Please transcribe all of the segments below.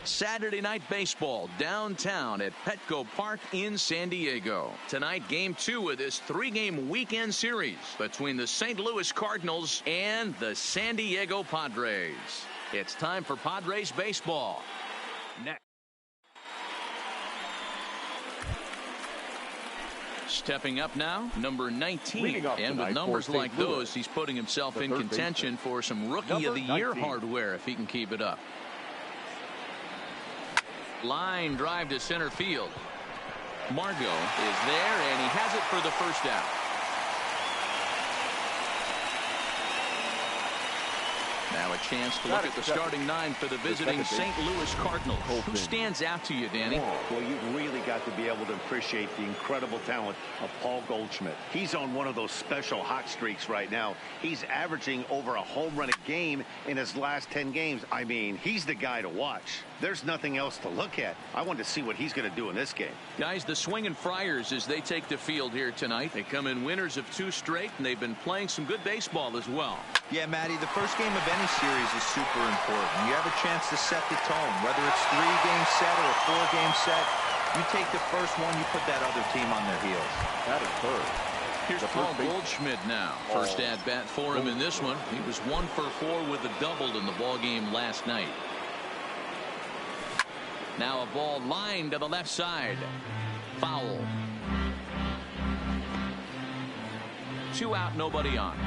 Saturday night baseball downtown at Petco Park in San Diego. Tonight, game 2 of this 3-game weekend series between the St. Louis Cardinals and the San Diego Padres. It's time for Padres baseball. Next. Stepping up now, number 19. And with numbers like those, he's putting himself in contention for some Rookie of the Year hardware if he can keep it up. Line drive to center field. Margot is there, and he has it for the first out. Now a chance to look at the starting 9 for the visiting St. Louis Cardinals. Who stands out to you, Danny? Well, you've really got to be able to appreciate the incredible talent of Paul Goldschmidt. He's on one of those special hot streaks right now. He's averaging over a home run a game in his last 10 games. I mean, he's the guy to watch. There's nothing else to look at. I want to see what he's going to do in this game. Guys, the Swinging Friars as they take the field here tonight. They come in winners of 2 straight, and they've been playing some good baseball as well. Yeah, Matty, the first game of any series is super important. You have a chance to set the tone, whether it's 3-game set or a 4-game set. You take the first one, you put that other team on their heels. That is third. Here's Paul Goldschmidt now. First at bat for him in this one. He was 1 for 4 with a double in the ball game last night. Now a ball lined to the left side. Foul. 2 out, nobody on.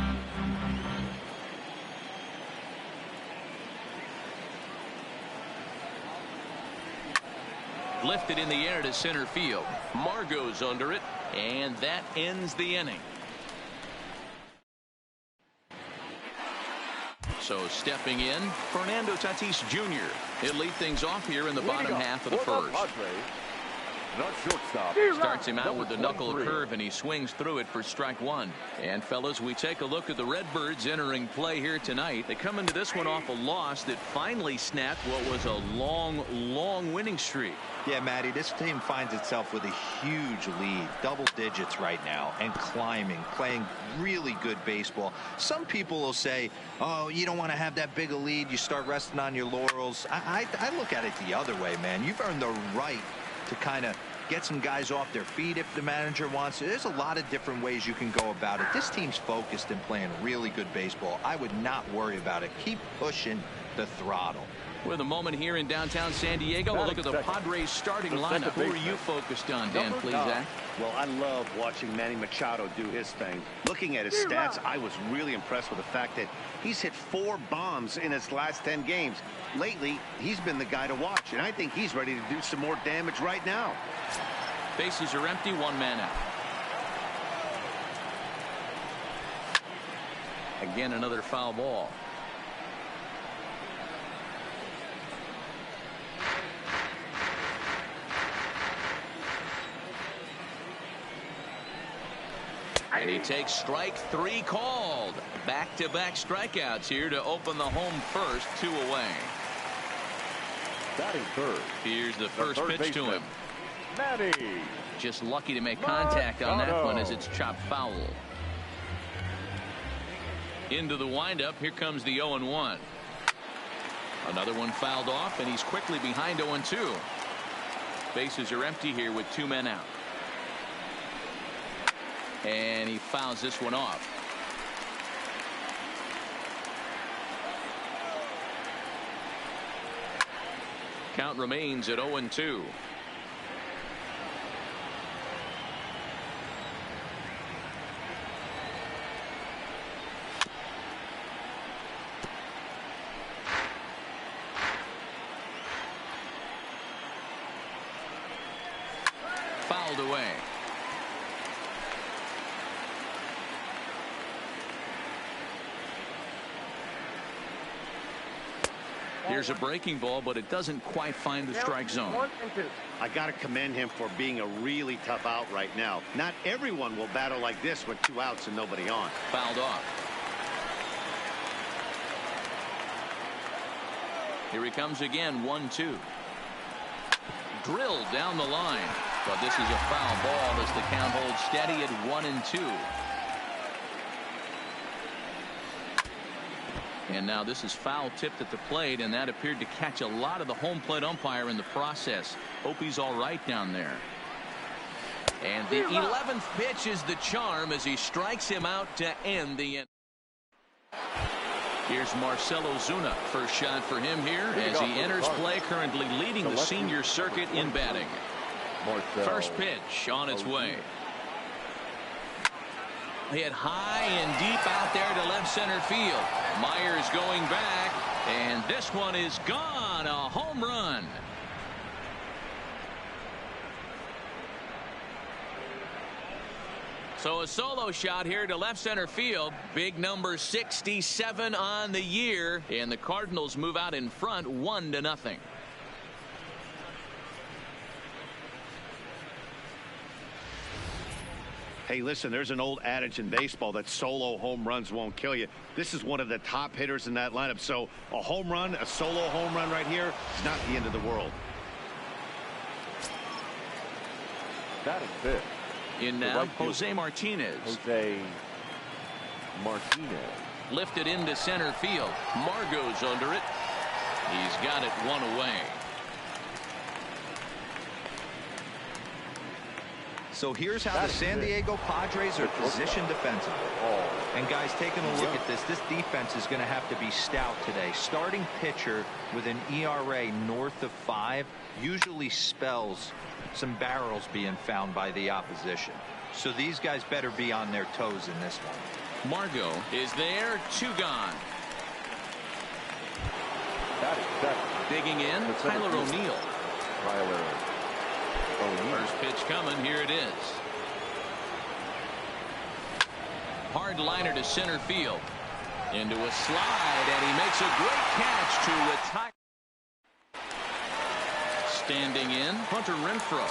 Lifted in the air to center field. Margot's under it, and that ends the inning. So stepping in, Fernando Tatis Jr. He'll lead things off here in the bottom half of the first. Starts him out with the knuckle curve, and he swings through it for strike 1. And fellas, we take a look at the Redbirds entering play here tonight. They come into this one off a loss that finally snapped what was a long winning streak. Yeah, Matty, this team finds itself with a huge lead, double digits right now, and climbing, playing really good baseball. Some people will say, oh, you don't want to have that big a lead, you start resting on your laurels. I look at it the other way, man. You've earned the right to kind of get some guys off their feet if the manager wants to. There's a lot of different ways you can go about it. This team's focused and playing really good baseball. I would not worry about it. Keep pushing the throttle. With a moment here in downtown San Diego, we'll look at the Padres starting lineup. Who are you focused on, Dan Plesac? Well, I love watching Manny Machado do his thing. Looking at his stats, I was really impressed with the fact that he's hit 4 bombs in his last 10 games. Lately, he's been the guy to watch, and I think he's ready to do some more damage right now. Bases are empty, 1 man out. Again, another foul ball. And he takes strike 3 called. Back-to-back strikeouts here to open the home first, 2 away. Batting third. Here's the first pitch to him. Matty. Just lucky to make contact on that one as it's chopped foul. Into the windup. Here comes the 0-1. Another one fouled off, and he's quickly behind 0-2. Bases are empty here with 2 men out. And he fouls this one off. Count remains at 0-2. Fouled away. Here's a breaking ball, but it doesn't quite find the strike zone. I got to commend him for being a really tough out right now. Not everyone will battle like this with 2 outs and nobody on. Fouled off. Here he comes again, 1-2. Drilled down the line, but this is a foul ball as the count holds steady at 1-2. And now this is foul tipped at the plate, and that appeared to catch a lot of the home plate umpire in the process. Hope he's all right down there. And the 11th pitch is the charm as he strikes him out to end the inning. Here's Marcell Ozuna. First shot for him here as he enters play, currently leading the senior circuit in batting. First pitch on its way. Hit high and deep out there to left center field. Myers going back, and this one is gone. A home run. So a solo shot here to left center field. Big number 67 on the year, and the Cardinals move out in front 1-0. Hey, listen, there's an old adage in baseball that solo home runs won't kill you. This is one of the top hitters in that lineup. So a home run, a solo home run right here is not the end of the world. That is it. In now, Jose Martinez. Jose Martinez. Lifted into center field. Margot's under it. He's got it one away. So here's how the San Diego Padres are positioned defensively. And guys, taking a look at this defense is going to have to be stout today. Starting pitcher with an ERA north of 5 usually spells some barrels being found by the opposition. So these guys better be on their toes in this one. Margot is there, 2 gone. That is that. Digging in, Tyler O'Neill. First pitch coming, here it is. Hard liner to center field. Into a slide, and he makes a great catch to retire. Standing in, Hunter Renfroe.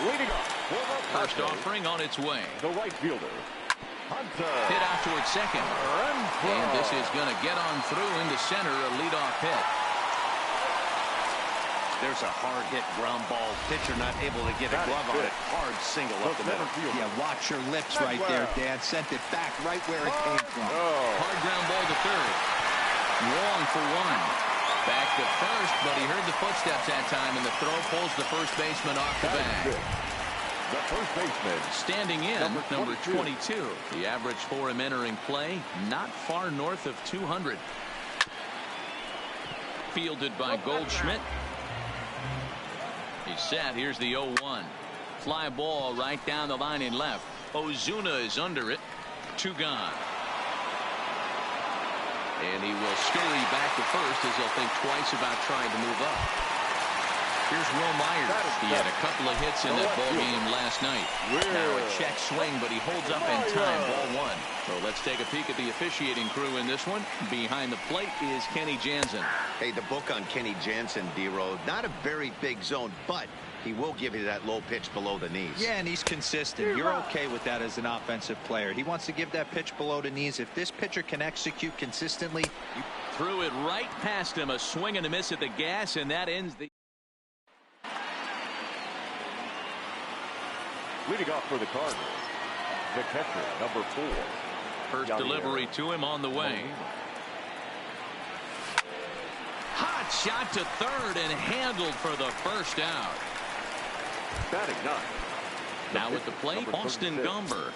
Leading off for the First offering on its way. The right fielder, Hunter. Hit out towards second. Renfroe. And this is going to get on through into center, a leadoff hit. There's a hard hit ground ball. Pitcher not able to get a glove on it. Hard single up the middle. Yeah, watch your lips right there, Dan. Sent it back right where it came from. Hard ground ball to third. Wrong for 1. Back to first, but he heard the footsteps that time, and the throw pulls the first baseman off the bag. The first baseman. Standing in, number 22. The average for him entering play, not far north of 200. Fielded by Goldschmidt. He's set. Here's the 0-1. Fly ball right down the line and left. Ozuna is under it. 2 gone. And he will scurry back to first as he'll think twice about trying to move up. Here's Will Myers. He had a couple of hits in that ball game last night. Now a check swing, but he holds up in time. Ball 1. So let's take a peek at the officiating crew in this one. Behind the plate is Kenny Jansen. Hey, the book on Kenny Jansen, D-Road. Not a very big zone, but he will give you that low pitch below the knees. Yeah, and he's consistent. You're okay with that as an offensive player. He wants to give that pitch below the knees. If this pitcher can execute consistently. Threw it right past him. A swing and a miss at the gas, and that ends the. Leading off for the Cardinals, the catcher, number 4. First delivery to him on the way. Hot shot to third and handled for the first out. Batting 9. Now with the plate, Austin Gomber.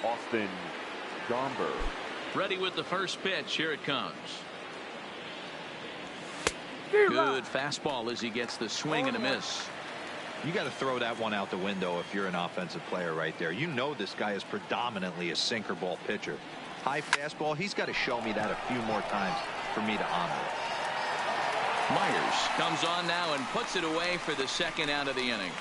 Austin Gomber. Ready with the first pitch. Here it comes. Good fastball as he gets the swing and a miss. You got to throw that one out the window if you're an offensive player right there. You know this guy is predominantly a sinker ball pitcher. High fastball, he's got to show me that a few more times for me to honor it. Myers comes on now and puts it away for the second out of the inning.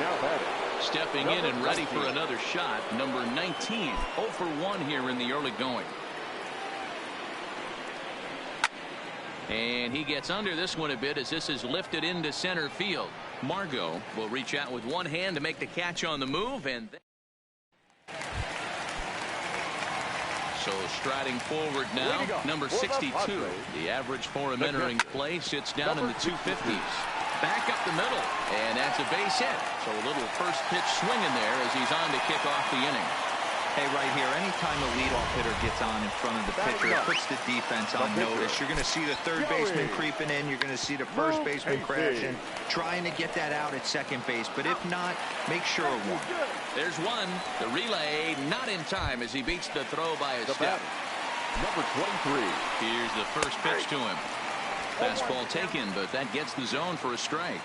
Now batting. Stepping in and ready for another shot, number 19. 0 for 1 here in the early going. And he gets under this one a bit as this is lifted into center field. Margot will reach out with one hand to make the catch on the move. And so striding forward now, number 62. The average for him entering play sits down in the 250s. Back up the middle, and that's a base hit. So a little first pitch swing in there as he's on to kick off the inning. Hey, right here, anytime a leadoff hitter gets on in front of the pitcher, it puts the defense on notice. You're going to see the third baseman creeping in. You're going to see the first baseman crashing, trying to get that out at second base. But if not, make sure of one. There's one. The relay not in time as he beats the throw by a step. Number 23. Here's the first pitch to him. Fastball taken, but that gets the zone for a strike.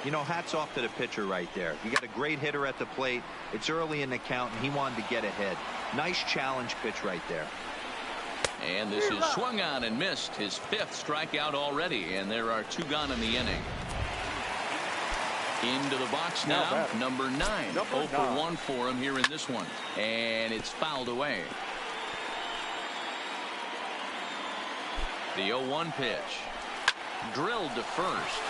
You know, hats off to the pitcher right there. You got a great hitter at the plate. It's early in the count, and he wanted to get ahead. Nice challenge pitch right there. And this is swung on and missed. His 5th strikeout already, and there are 2 gone in the inning. Into the box now, number 9. 0 for 1 for him here in this one. And it's fouled away. The 0-1 pitch. Drilled to first.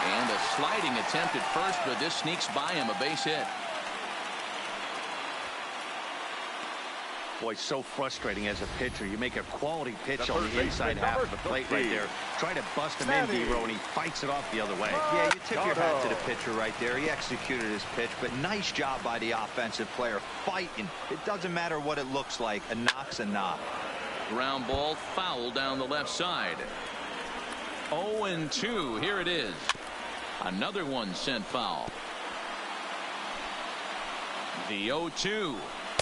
And a sliding attempt at first, but this sneaks by him, a base hit. Boy, so frustrating as a pitcher. You make a quality pitch on the inside half of the plate right there. Try to bust him in, D-Row, and he fights it off the other way. Yeah, you tip your hat to the pitcher right there. He executed his pitch, but nice job by the offensive player fighting. It doesn't matter what it looks like. A knock's a knock. Ground ball foul down the left side. 0-2. Here it is. Another one sent foul. The 0-2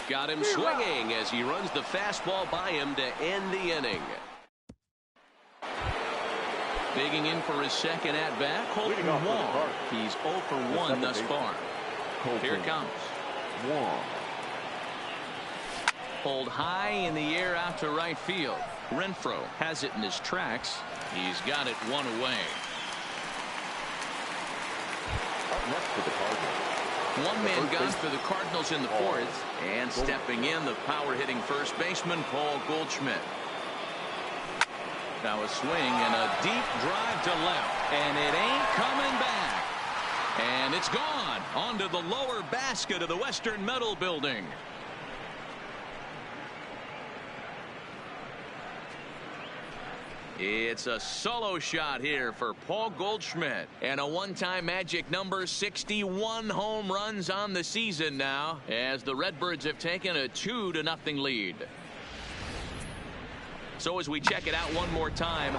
got him swinging as he runs the fastball by him to end the inning. Digging in for his second at bat, Colton Wong. He's 0 for 1 thus far. Here it comes. Wong. Pulled high in the air out to right field. Renfroe has it in his tracks. He's got it 1 away. Next for the Cardinals. 1 man gone for the Cardinals in the 4th. And stepping in, the power-hitting first baseman, Paul Goldschmidt. Now a swing and a deep drive to left. And it ain't coming back. And it's gone onto the lower basket of the Western Metal Building. It's a solo shot here for Paul Goldschmidt, and a one-time magic number, 61 home runs on the season now, as the Redbirds have taken a 2-0 lead. So as we check it out one more time,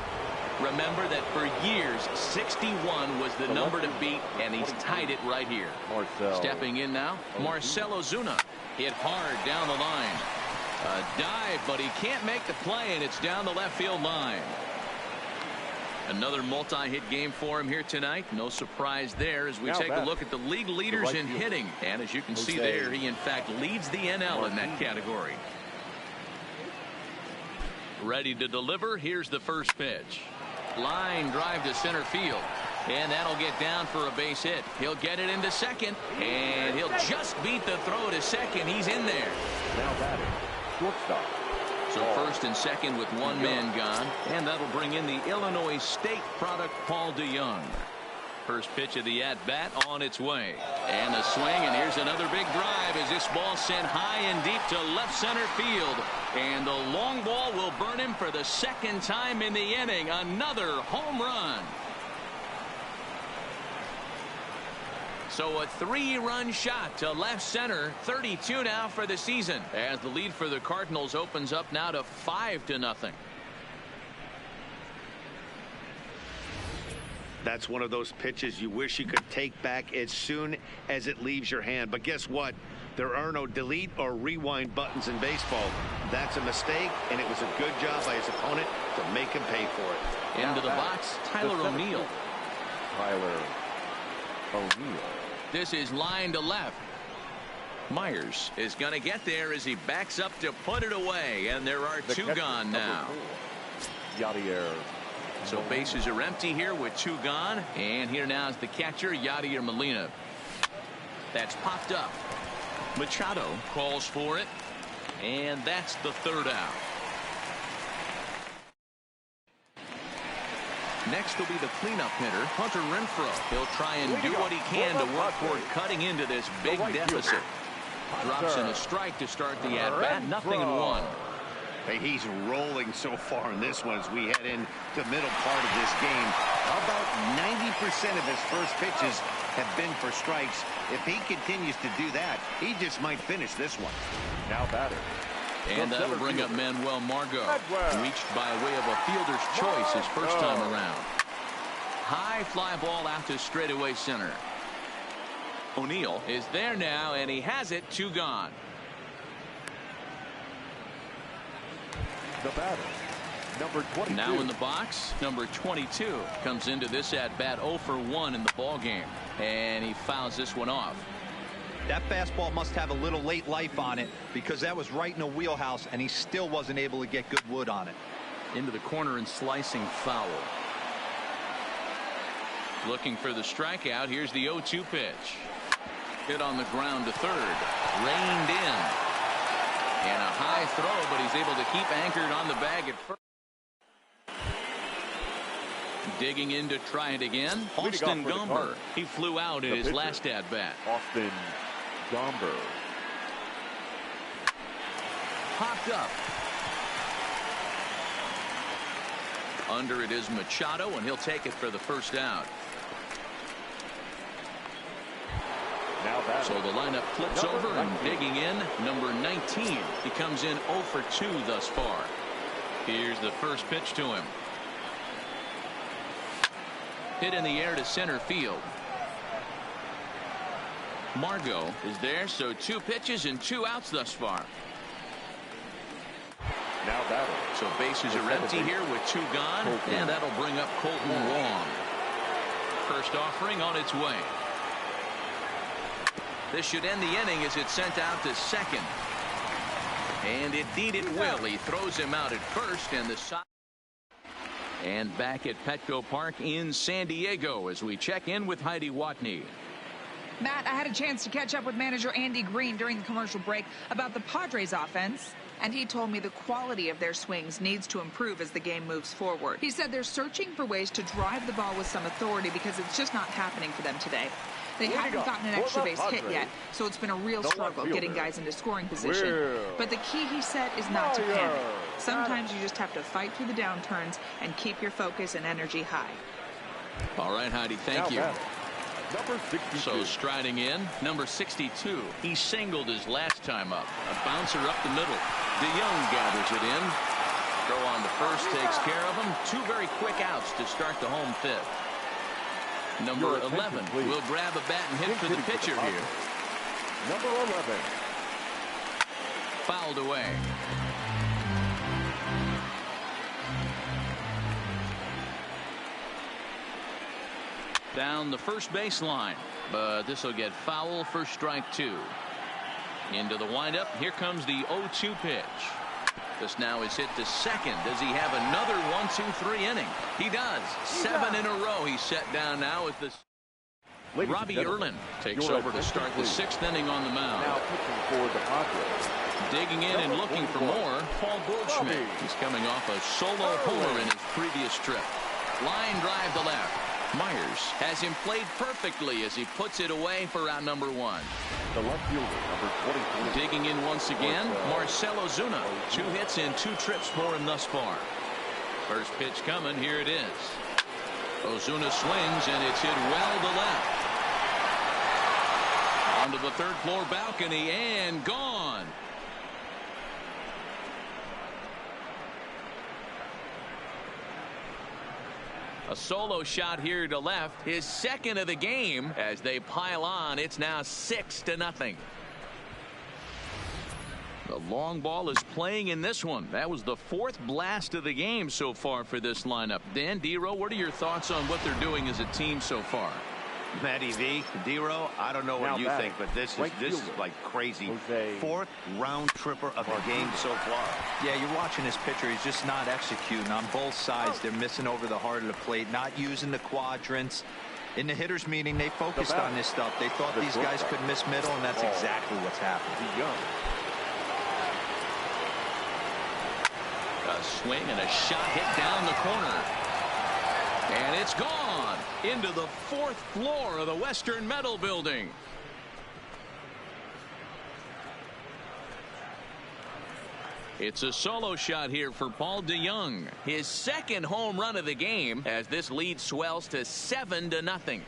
remember that for years 61 was the number to beat, and he's tied it right here. Stepping in now, Marcell Ozuna hit hard down the line. A dive, but he can't make the play, and it's down the left field line. Another multi-hit game for him here tonight. No surprise there as we take a look at the league leaders in hitting. And as you can see there, he in fact leads the NL in that category. Ready to deliver. Here's the first pitch. Line drive to center field. And that'll get down for a base hit. He'll get it into second. And he'll just beat the throw to second. He's in there. Now batting, shortstop. So first and second with 1 man gone, and that'll bring in the Illinois State product, Paul DeYoung. First pitch of the at-bat on its way. And a swing, and here's another big drive as this ball sent high and deep to left center field. And the long ball will burn him for the 2nd time in the inning. Another home run. So a 3-run shot to left center. 32 now for the season, as the lead for the Cardinals opens up now to 5-0. That's one of those pitches you wish you could take back as soon as it leaves your hand. But guess what? There are no delete or rewind buttons in baseball. That's a mistake, and it was a good job by his opponent to make him pay for it. Into the box, Tyler O'Neill. Tyler O'Neill. This is line to left. Myers is going to get there as he backs up to put it away, and there are 2 gone now. Yadier. So bases are empty here with 2 gone, and here now is the catcher, Yadier Molina. That's popped up. Machado calls for it, and that's the 3rd out. Next will be the cleanup hitter, Hunter Renfroe. He'll try and do what he can to work toward cutting into this big deficit. Drops in a strike to start the at-bat, 0-1. Hey, he's rolling so far in this one as we head in the middle part of this game. About 90% of his first pitches have been for strikes. If he continues to do that, he just might finish this one. Now batter. And that'll bring up Manuel Margot. Reached by way of a fielder's choice his first time around. High fly ball out to straightaway center. O'Neill is there now, and he has it. 2 gone. The batter, number 22. Now in the box, number 22 comes into this at bat 0 for 1 in the ball game, and he fouls this one off. That fastball must have a little late life on it, because that was right in the wheelhouse, and he still wasn't able to get good wood on it. Into the corner and slicing foul. Looking for the strikeout. Here's the 0-2 pitch. Hit on the ground to third. Reined in. And a high throw, but he's able to keep anchored on the bag at first. Digging in to try it again. Austin Gomber. He flew out in his last at bat. Austin Gomber. Popped up. Under it is Machado, and he'll take it for the first out. So the lineup flips over, and digging in, number 19. He comes in 0 for 2 thus far. Here's the first pitch to him. Hit in the air to center field. Margot is there, so 2 pitches and 2 outs thus far. Now batting. So bases are empty here with 2 gone, and that'll bring up Colton Wong. First offering on its way. This should end the inning as it's sent out to second. And indeed it will. He throws him out at first, and the side. And back at Petco Park in San Diego as we check in with Heidi Watney. Matt, I had a chance to catch up with manager Andy Green during the commercial break about the Padres offense, and he told me the quality of their swings needs to improve as the game moves forward. He said they're searching for ways to drive the ball with some authority because it's just not happening for them today. They haven't gotten an extra base hit yet, so it's been a real struggle getting guys into scoring position. But the key, he said, is not to panic. Sometimes you just have to fight through the downturns and keep your focus and energy high. All right, Heidi, thank you. Number 62. So striding in, number 62. He singled his last time up. A bouncer up the middle. DeYoung gathers it in. Throw on to first takes care of him. 2 very quick outs to start the home 5th. Number 11 will grab a bat and hit for the pitcher here. Number 11. Fouled away. Down the first baseline, but this will get foul for strike 2. Into the windup. Here comes the 0-2 pitch. This now is hit to second. Does he have another 1-2-3 inning? He does. 7 in a row he's set down now with this. Robbie Erlin takes over to start the 6th inning on the mound. Now pitching for the Padres. Digging in and looking for more, Paul Goldschmidt. He's coming off a solo homer in his previous trip. Line drive to left. Myers has him played perfectly as he puts it away for out number 1. The left fielder, number 24. Digging in once again, Marcell Ozuna. 2 hits and 2 trips for him thus far. First pitch coming. Here it is. Ozuna swings, and it's hit well to left. Onto the 3rd floor balcony and gone. A solo shot here to left, his 2nd of the game. As they pile on, it's now 6-0. The long ball is playing in this one. That was the 4th blast of the game so far for this lineup. Dan, Dero, what are your thoughts on what they're doing as a team so far? Matty V, Dero, I don't know what you think, but this is like crazy. 4th round tripper of the game so far. Yeah, you're watching this pitcher. He's just not executing on both sides. They're missing over the heart of the plate, not using the quadrants. In the hitters meeting, they focused on this stuff. They thought these guys could miss middle, and that's exactly what's happened. A swing and a shot hit down the corner. And it's gone into the 4th floor of the Western Metal Building. It's a solo shot here for Paul DeJong. His second home run of the game as this lead swells to 7-0.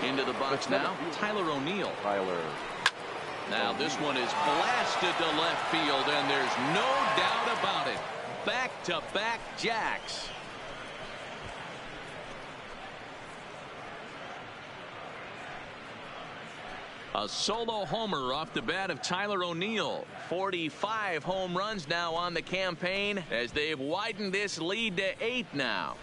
Into the box now, Tyler O'Neill. Now this one is blasted to left field, and there's no doubt about it. Back-to-back jacks. A solo homer off the bat of Tyler O'Neill. 45 home runs now on the campaign as they've widened this lead to 8 now.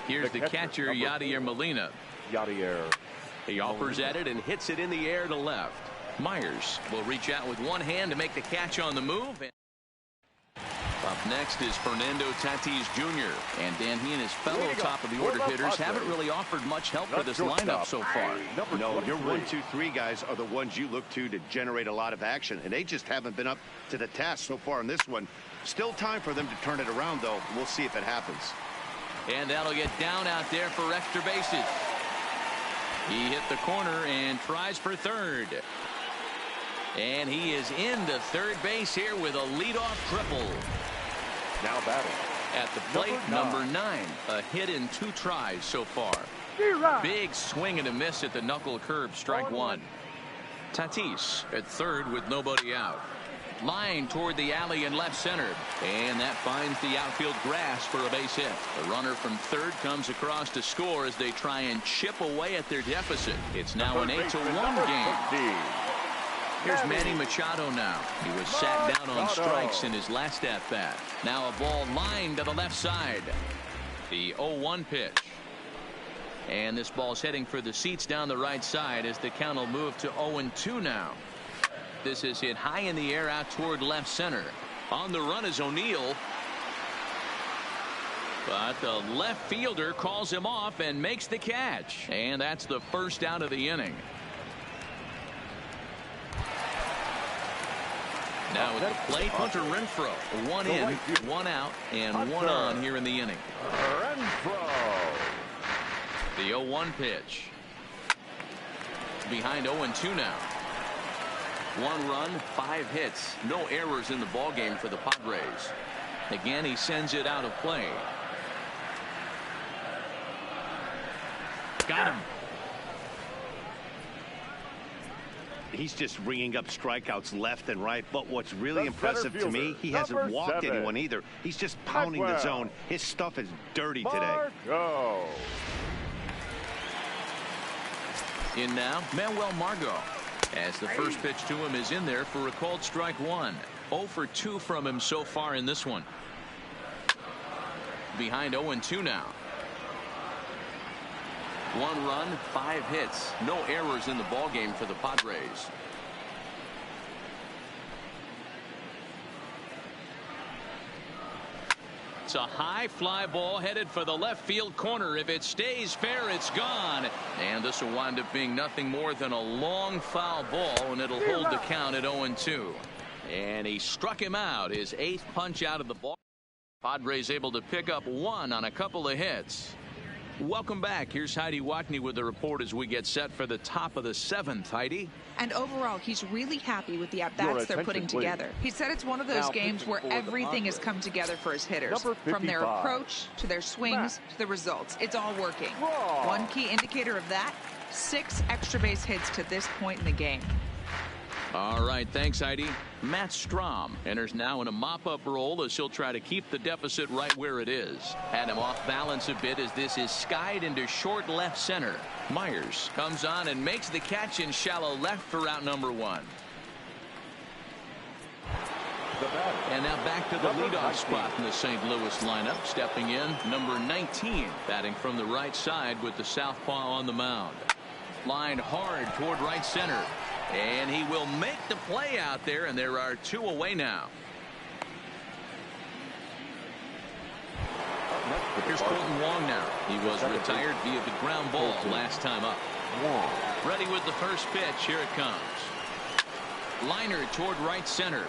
Here's the catcher, Yadier Molina. He offers at it and hits it in the air to left. Myers will reach out with one hand to make the catch on the move. Up next is Fernando Tatis Jr. And Dan, he and his fellow top of the order hitters haven't really offered much help for this lineup so far. No, your 1, 2, 3 guys are the ones you look to generate a lot of action, and they just haven't been up to the task so far in this one. Still time for them to turn it around, though. We'll see if it happens. And that'll get down out there for extra bases. He hit the corner and tries for third. And he is into third base here with a leadoff triple. Now batting at the plate, number 9. A hit in 2 tries so far. Big swing and a miss at the knuckle curve, strike 1. Tatis at third with nobody out. Line toward the alley in left center, and that finds the outfield grass for a base hit. The runner from third comes across to score as they try and chip away at their deficit. It's now an 8-1 game. Here's Manny Machado now. He was sat down on strikes in his last at bat. Now a ball lined to the left side. The 0-1 pitch. And this ball's heading for the seats down the right side as the count will move to 0-2 now. This is hit high in the air out toward left center. On the run is O'Neill. But the left fielder calls him off and makes the catch. And that's the first out of the inning. Now at the plate, Hunter Renfroe. 1 in, 1 out, and 1 on here in the inning. The 0-1 pitch. Behind 0-2 now. 1 run, 5 hits, no errors in the ballgame for the Padres. Again, he sends it out of play. Got him. He's just ringing up strikeouts left and right. But what's really impressive to me, he hasn't walked anyone either. He's just pounding the zone. His stuff is dirty today. In now, Manuel Margot. As the first pitch to him is in there for a called strike 1. 0 for 2 from him so far in this one. Behind 0-2 now. 1 run, 5 hits, no errors in the ballgame for the Padres. It's a high fly ball headed for the left field corner. If it stays fair, it's gone. And this will wind up being nothing more than a long foul ball, and it'll hold the count at 0-2. And he struck him out, his 8th punch out of the ball. Padres able to pick up 1 on a couple of hits. Welcome back. Here's Heidi Watney with the report as we get set for the top of the 7th. Heidi. And overall, he's really happy with the at-bats they're putting together. He said it's one of those games where everything has come together for his hitters. From their approach to their swings to the results. It's all working. One key indicator of that, 6 extra base hits to this point in the game. All right, thanks, Heidi. Matt Strom enters now in a mop-up role as he'll try to keep the deficit right where it is. Had him off balance a bit as this is skied into short left center. Myers comes on and makes the catch in shallow left for out number 1. And now back to the leadoff spot in the St. Louis lineup. Stepping in, number 19, batting from the right side with the southpaw on the mound. Lined hard toward right center. And he will make the play out there, and there are 2 away now. Here's Colton Wong now. He was retired via the ground ball last time up. Ready with the first pitch. Here it comes. Liner toward right center.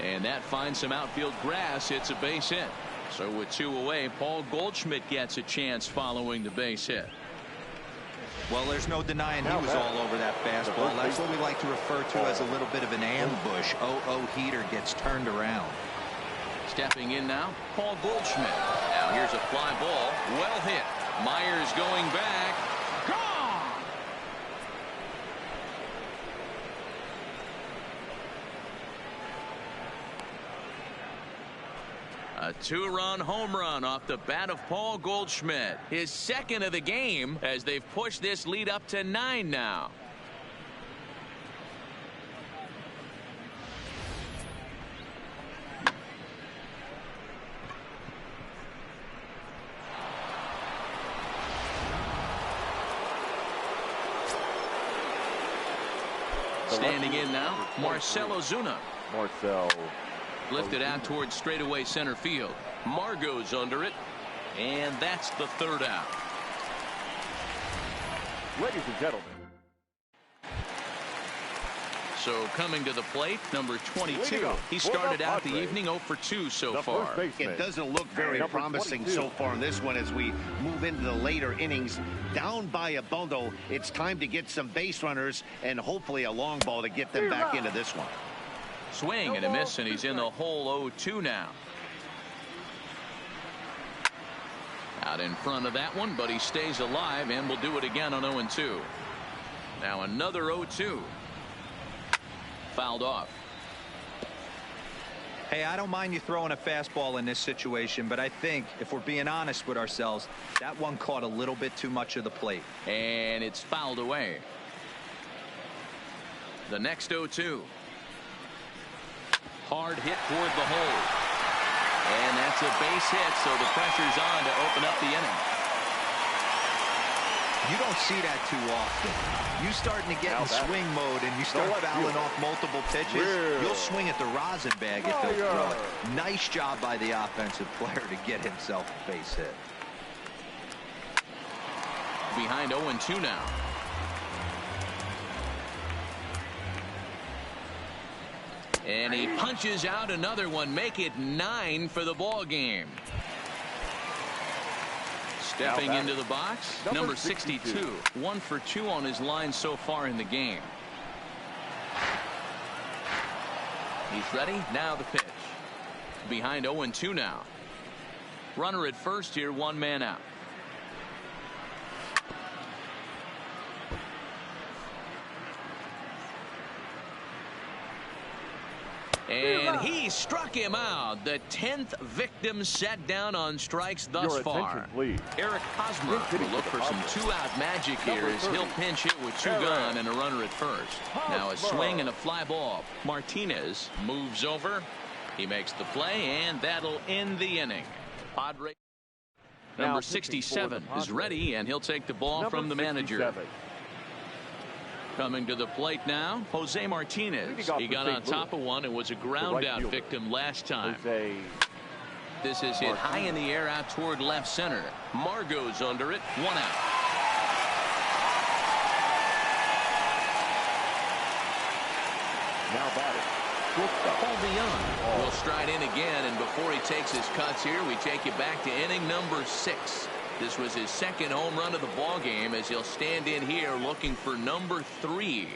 And that finds some outfield grass. It's a base hit. So with 2 away, Paul Goldschmidt gets a chance following the base hit. Well, there's no denying he was all over that fastball. That's what we like to refer to as a little bit of an ambush. 0-0 heater gets turned around. Stepping in now, Paul Goldschmidt. Now here's a fly ball. Well hit. Myers going back. Gone! A 2-run home run off the bat of Paul Goldschmidt. His second of the game as they've pushed this lead up to 9 now. Standing in now, Marcell Ozuna. Marcell. Lifted out towards straightaway center field. Margot's under it. And that's the 3rd out. Ladies and gentlemen. So coming to the plate, number 22. He started out the evening 0 for 2 so far. It doesn't look very promising so far in this one as we move into the later innings. Down by a bundle, it's time to get some base runners and hopefully a long ball to get them back into this one. Swing and a miss, and he's in the hole 0-2 now. Out in front of that one, but he stays alive and will do it again on 0-2. Now another 0-2. Fouled off. Hey, I don't mind you throwing a fastball in this situation, but I think if we're being honest with ourselves, that one caught a little bit too much of the plate. And it's fouled away. The next 0-2. Hard hit toward the hole. And that's a base hit, so the pressure's on to open up the inning. You don't see that too often. You starting to get in swing mode and you start fouling off multiple pitches, you'll swing at the rosin bag if they'll throw it. Nice job by the offensive player to get himself a base hit. Behind 0-2 now. And he punches out another one, make it 9 for the ball game. Stepping into the box, number 62. 1 for 2 on his line so far in the game. He's ready. Now the pitch. Behind 0-2 now. Runner at first here, 1 man out. And he struck him out. The 10th victim set down on strikes thus far. Eric Hosmer will look for some 2-out magic here as he'll pinch hit with 2 gone and a runner at first. Now a swing and a fly ball. Martinez moves over. He makes the play, and that'll end the inning. Padre number 67 is ready, and he'll take the ball from the manager. Coming to the plate now, Jose Martinez. He got on top of one and was a ground out victim last time. This is hit high in the air out toward left center. Margot's under it. 1 out. Now batting. Paul Leon will stride in again, and before he takes his cuts here, we take you back to inning number 6. This was his second home run of the ball game as he'll stand in here looking for number 3.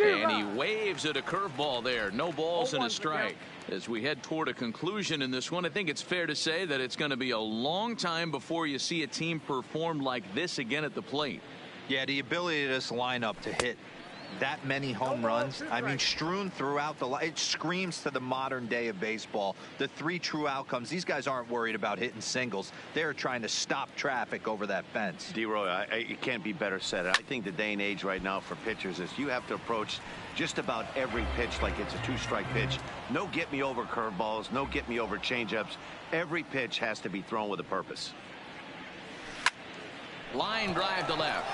And he waves at a curveball there. No balls and a strike. As we head toward a conclusion in this one, I think it's fair to say that it's going to be a long time before you see a team perform like this again at the plate. Yeah, the ability of this lineup to hit that many home runs, I mean, strewn throughout the line, it screams to the modern day of baseball. The 3 true outcomes. These guys aren't worried about hitting singles. They're trying to stop traffic over that fence. D-Roy, it can't be better said. I think the day and age right now for pitchers is you have to approach just about every pitch like it's a 2-strike pitch. No get-me-over curveballs, no get-me-over changeups. Every pitch has to be thrown with a purpose. Line drive to left.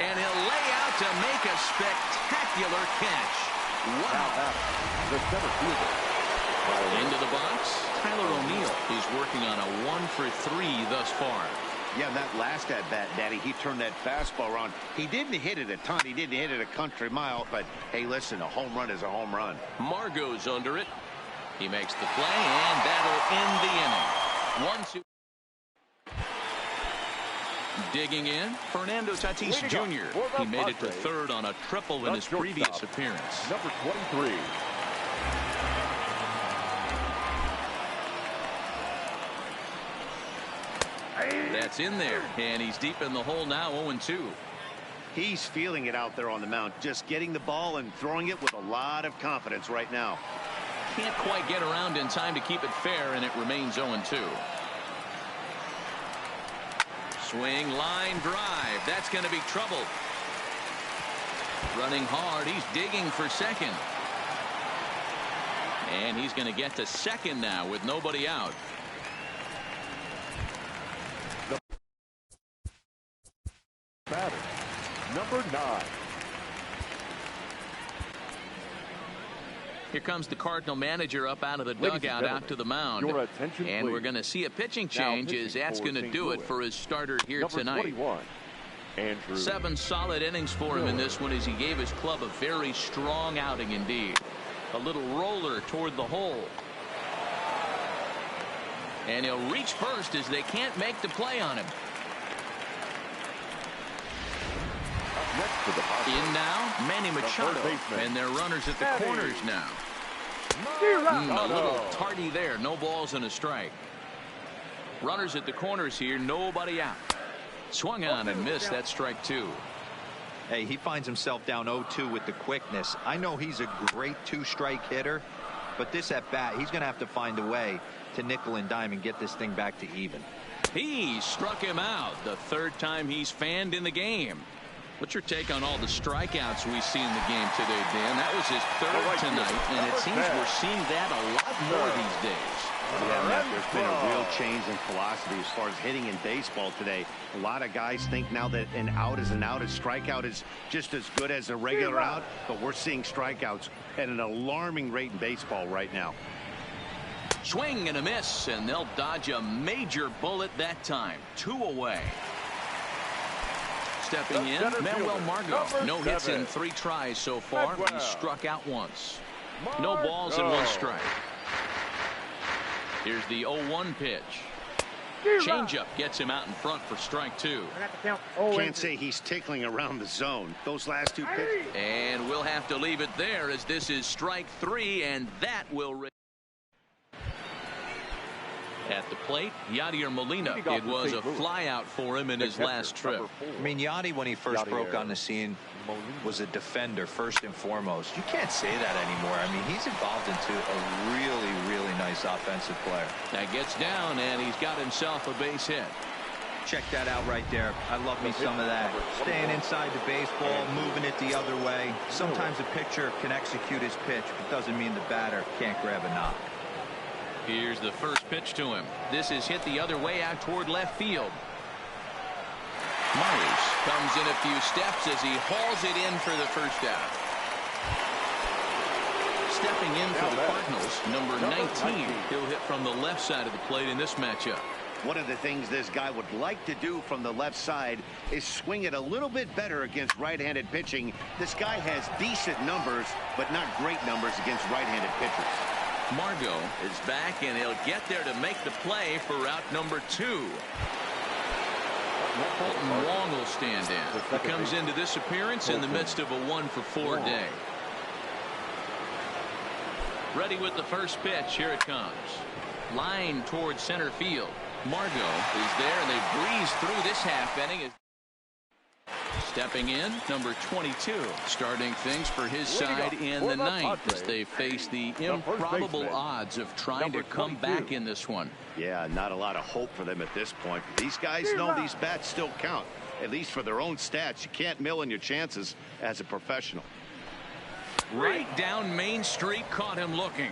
And he'll lay out to make a spectacular catch. Wow. The center fielder. Into the box, Tyler O'Neill. He's working on a 1-for-3 thus far. Yeah, and that last at-bat, Daddy, he turned that fastball around. He didn't hit it a ton. He didn't hit it a country mile. But, hey, listen, a home run is a home run. Margot's under it. He makes the play, and that'll end the inning. 1-2. Digging in, Fernando Tatis Jr. He made it to third on a triple in his previous appearance. Number 23. That's in there, and he's deep in the hole now, 0-2. He's feeling it out there on the mound, just getting the ball and throwing it with a lot of confidence right now. Can't quite get around in time to keep it fair, and it remains 0-2. Swing, line drive. That's going to be trouble. Running hard. He's digging for second. And he's going to get to second now with nobody out. Batter, number 9. Here comes the Cardinal manager up out of the dugout out to the mound. Your attention, and please. we're going to see a pitching change as that's going to do it for his starter here number tonight. 21, Andrew. 7 solid innings for him in this one as he gave his club a very strong outing indeed. A little roller toward the hole. And he'll reach first as they can't make the play on him. Next to the box. In now, Manny Machado, and they're runners at the corners now. A little tardy there, no balls and a strike. Runners at the corners here, nobody out. Swung on and missed that strike 2. Hey, he finds himself down 0-2 with the quickness. I know he's a great 2-strike hitter, but this at bat, he's going to have to find a way to nickel and dime and get this thing back to even. He struck him out the 3rd time he's fanned in the game. What's your take on all the strikeouts we see in the game today, Dan? That was his 3rd tonight, and it seems we're seeing that a lot more these days. Yeah, Matt, there's been a real change in philosophy as far as hitting in baseball today. A lot of guys think now that an out is an out, a strikeout is just as good as a regular out, but we're seeing strikeouts at an alarming rate in baseball right now. Swing and a miss, and they'll dodge a major bullet that time. 2 away. Stepping in, Manuel Margot. No hits in 3 tries so far. He struck out once. No balls and 1 strike. Here's the 0-1 pitch. Changeup gets him out in front for strike 2. Can't say he's tickling around the zone. Those last 2 pitches. And we'll have to leave it there as this is strike 3, and that will. At the plate, Yadier Molina. It was a flyout for him in his last trip. I mean, Yadi, when he first broke on the scene, was a defender first and foremost. You can't say that anymore. I mean, he's evolved into a really, really nice offensive player. That gets down, and he's got himself a base hit. Check that out right there. I love me some of that. Staying inside the baseball, moving it the other way. Sometimes a pitcher can execute his pitch, but doesn't mean the batter can't grab a knock. Here's the first pitch to him. This is hit the other way out toward left field. Myers comes in a few steps as he hauls it in for the first out. Stepping in for the Cardinals, number 19. He'll hit from the left side of the plate in this matchup. One of the things this guy would like to do from the left side is swing it a little bit better against right-handed pitching. This guy has decent numbers, but not great numbers against right-handed pitchers. Margot is back, and he'll get there to make the play for route number 2. Colton Wong will stand in. He comes into this appearance in the midst of a 1-for-4 day. Ready with the first pitch. Here it comes. Line towards center field. Margot is there, and they breeze through this half inning. Stepping in, number 22, starting things for his side in the 9th as they face the improbable odds of trying to come back in this one. Yeah, not a lot of hope for them at this point. These guys know these bats still count, at least for their own stats. You can't mill in your chances as a professional. Right down Main Street, caught him looking.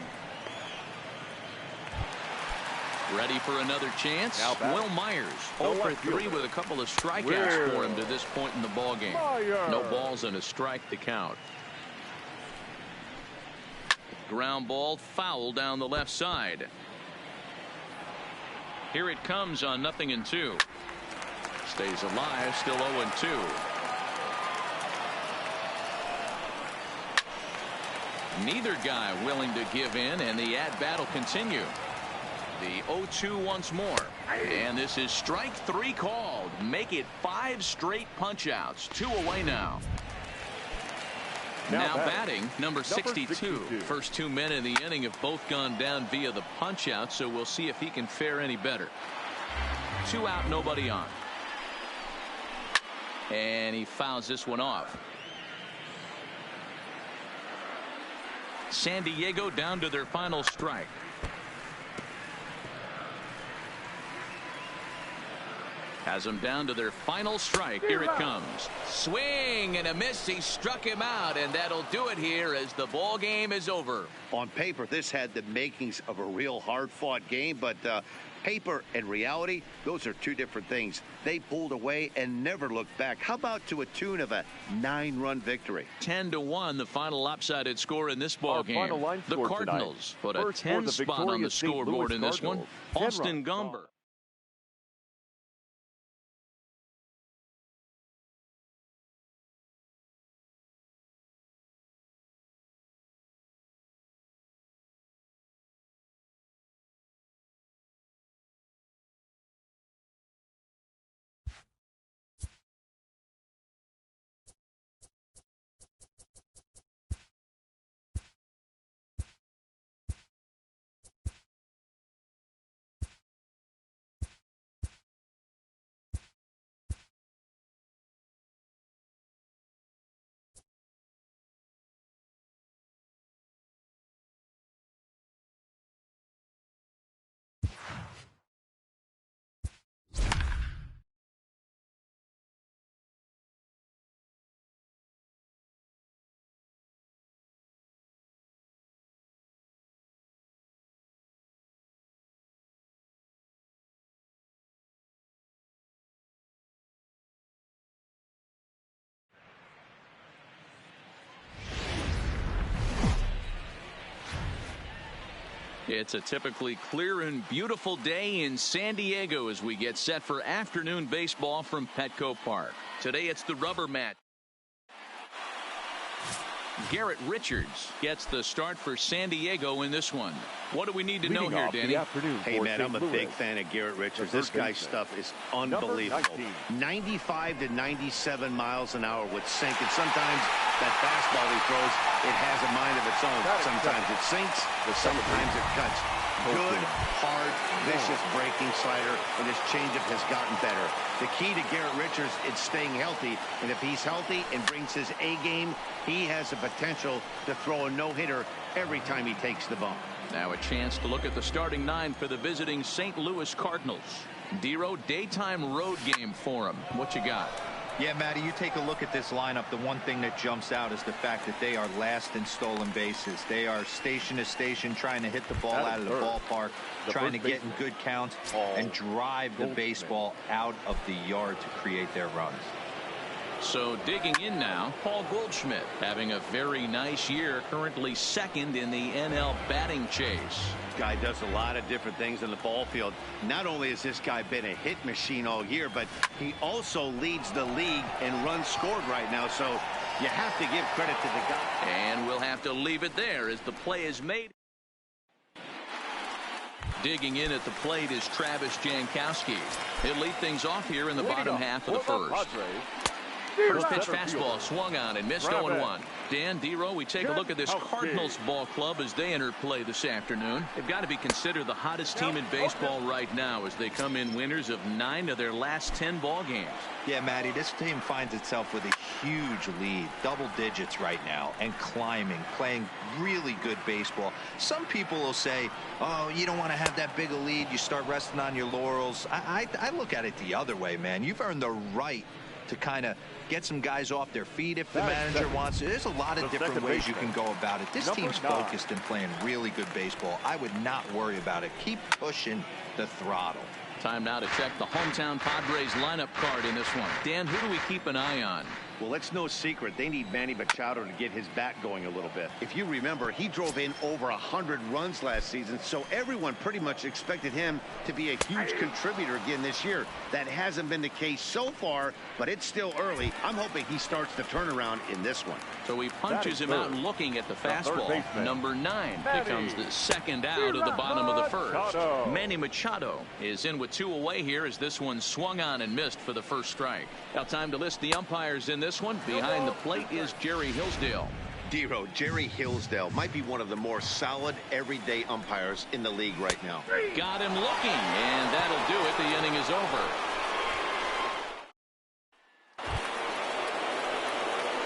Ready for another chance? Will Myers, 0-for-3 with a couple of strikeouts for him to this point in the ballgame. No balls and a strike to count. ground ball foul down the left side. Here it comes on 0-2. Stays alive, still 0-2. Neither guy willing to give in, and the at-bat will continue. The 0-2 once more. And this is strike 3 called. Make it 5 straight punch-outs. 2 away now. Now batting, number 62. First 2 men in the inning have both gone down via the punch-out, so we'll see if he can fare any better. 2 out, nobody on. And he fouls this one off. San Diego down to their final strike. Has them down to their final strike. Here it comes. Swing and a miss. He struck him out, and that'll do it here as the ball game is over. On paper, this had the makings of a real hard-fought game, but paper and reality, those are 2 different things. They pulled away and never looked back. How about to a tune of a 9-run victory? 10-1, the final lopsided score in this ball game. The Cardinals put a 10 spot on the scoreboard in this one. Austin Gomber. It's a typically clear and beautiful day in San Diego as we get set for afternoon baseball from Petco Park. Today it's the rubber mat. Garrett Richards gets the start for San Diego in this one. What do we need to know here, Danny? Hey, man, I'm a big fan of Garrett Richards. This guy's stuff is unbelievable. 95 to 97 miles an hour with sink. And sometimes that fastball he throws, it has a mind of its own. Sometimes it sinks, but sometimes it cuts. Good, hard, vicious breaking slider, and his changeup has gotten better. The key to Garrett Richards is staying healthy, and if he's healthy and brings his A game, he has the potential to throw a no-hitter every time he takes the bump. Now a chance to look at the starting 9 for the visiting St. Louis Cardinals. Dero, daytime road game for him. What you got? Yeah, Matty, you take a look at this lineup. The one thing that jumps out is the fact that they are last in stolen bases. They are station to station trying to hit the ball out of the ballpark, trying to get in good counts and drive the baseball out of the yard to create their runs. So digging in now, Paul Goldschmidt having a very nice year, currently second in the NL batting chase. Guy does a lot of different things in the ball field. Not only has this guy been a hit machine all year, but he also leads the league in runs scored right now. So you have to give credit to the guy. And we'll have to leave it there as the play is made. Digging in at the plate is Travis Jankowski. He'll lead things off here in the bottom half of the first. First pitch fastball swung on and missed 0-1. Dan, Dero, we take a look at this Cardinals ball club as they enter play this afternoon. They've got to be considered the hottest team in baseball right now as they come in winners of 9 of their last 10 ball games. Yeah, Matty, this team finds itself with a huge lead, double digits right now, and climbing, playing really good baseball. Some people will say, oh, you don't want to have that big a lead. You start resting on your laurels. I look at it the other way, man. You've earned the right to kind of get some guys off their feet if the manager wants to. There's a lot of different ways you can go about it. This team's focused and playing really good baseball. I would not worry about it. Keep pushing the throttle. Time now to check the hometown Padres lineup card in this one. Dan, who do we keep an eye on? Well, it's no secret they need Manny Machado to get his bat going a little bit. If you remember, he drove in over 100 runs last season, so everyone pretty much expected him to be a huge contributor again this year. That hasn't been the case so far, but it's still early. I'm hoping he starts the turnaround in this one. So he punches him out looking at the fastball. Number 9 becomes the second out of the bottom of the first. Manny Machado is in with 2 away here as this one swung on and missed for the first strike. Now time to list the umpires in this one. Behind the plate is Jerry Hillsdale. Dero, Jerry Hillsdale might be one of the more solid everyday umpires in the league right now. Got him looking, and that'll do it. The inning is over.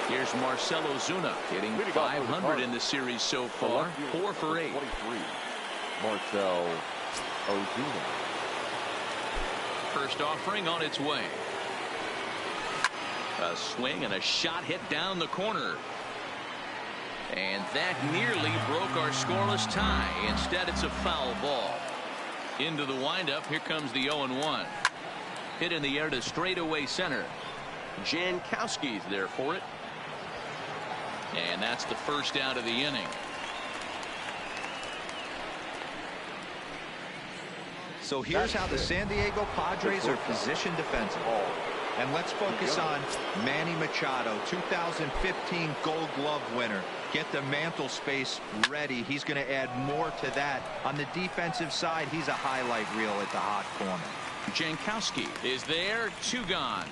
Here's Marcell Ozuna hitting .500 in the series so far. 4 for 8. 23. Marcell Ozuna. First offering on its way. A swing and a shot hit down the corner. And that nearly broke our scoreless tie. Instead, it's a foul ball. Into the windup. Here comes the 0-1. Hit in the air to straightaway center. Jankowski's there for it. And that's the first out of the inning. So here's how the San Diego Padres are positioned defensively. And let's focus on Manny Machado, 2015 Gold Glove winner. Get the mantle space ready. He's going to add more to that. On the defensive side, he's a highlight reel at the hot corner. Jankowski is there. 2 gone.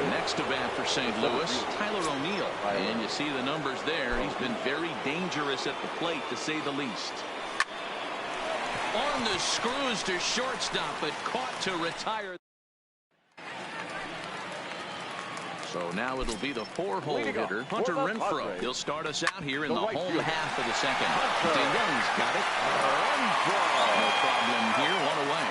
The next to bat for St. Louis, Tyler O'Neill. And you see the numbers there. He's been very dangerous at the plate, to say the least. On the screws to shortstop, but caught to retire. So now it'll be the 4-hole hitter, Hunter Renfroe. He'll start us out here in the home half of the second. DeYoung's got it. No problem here. 1 away.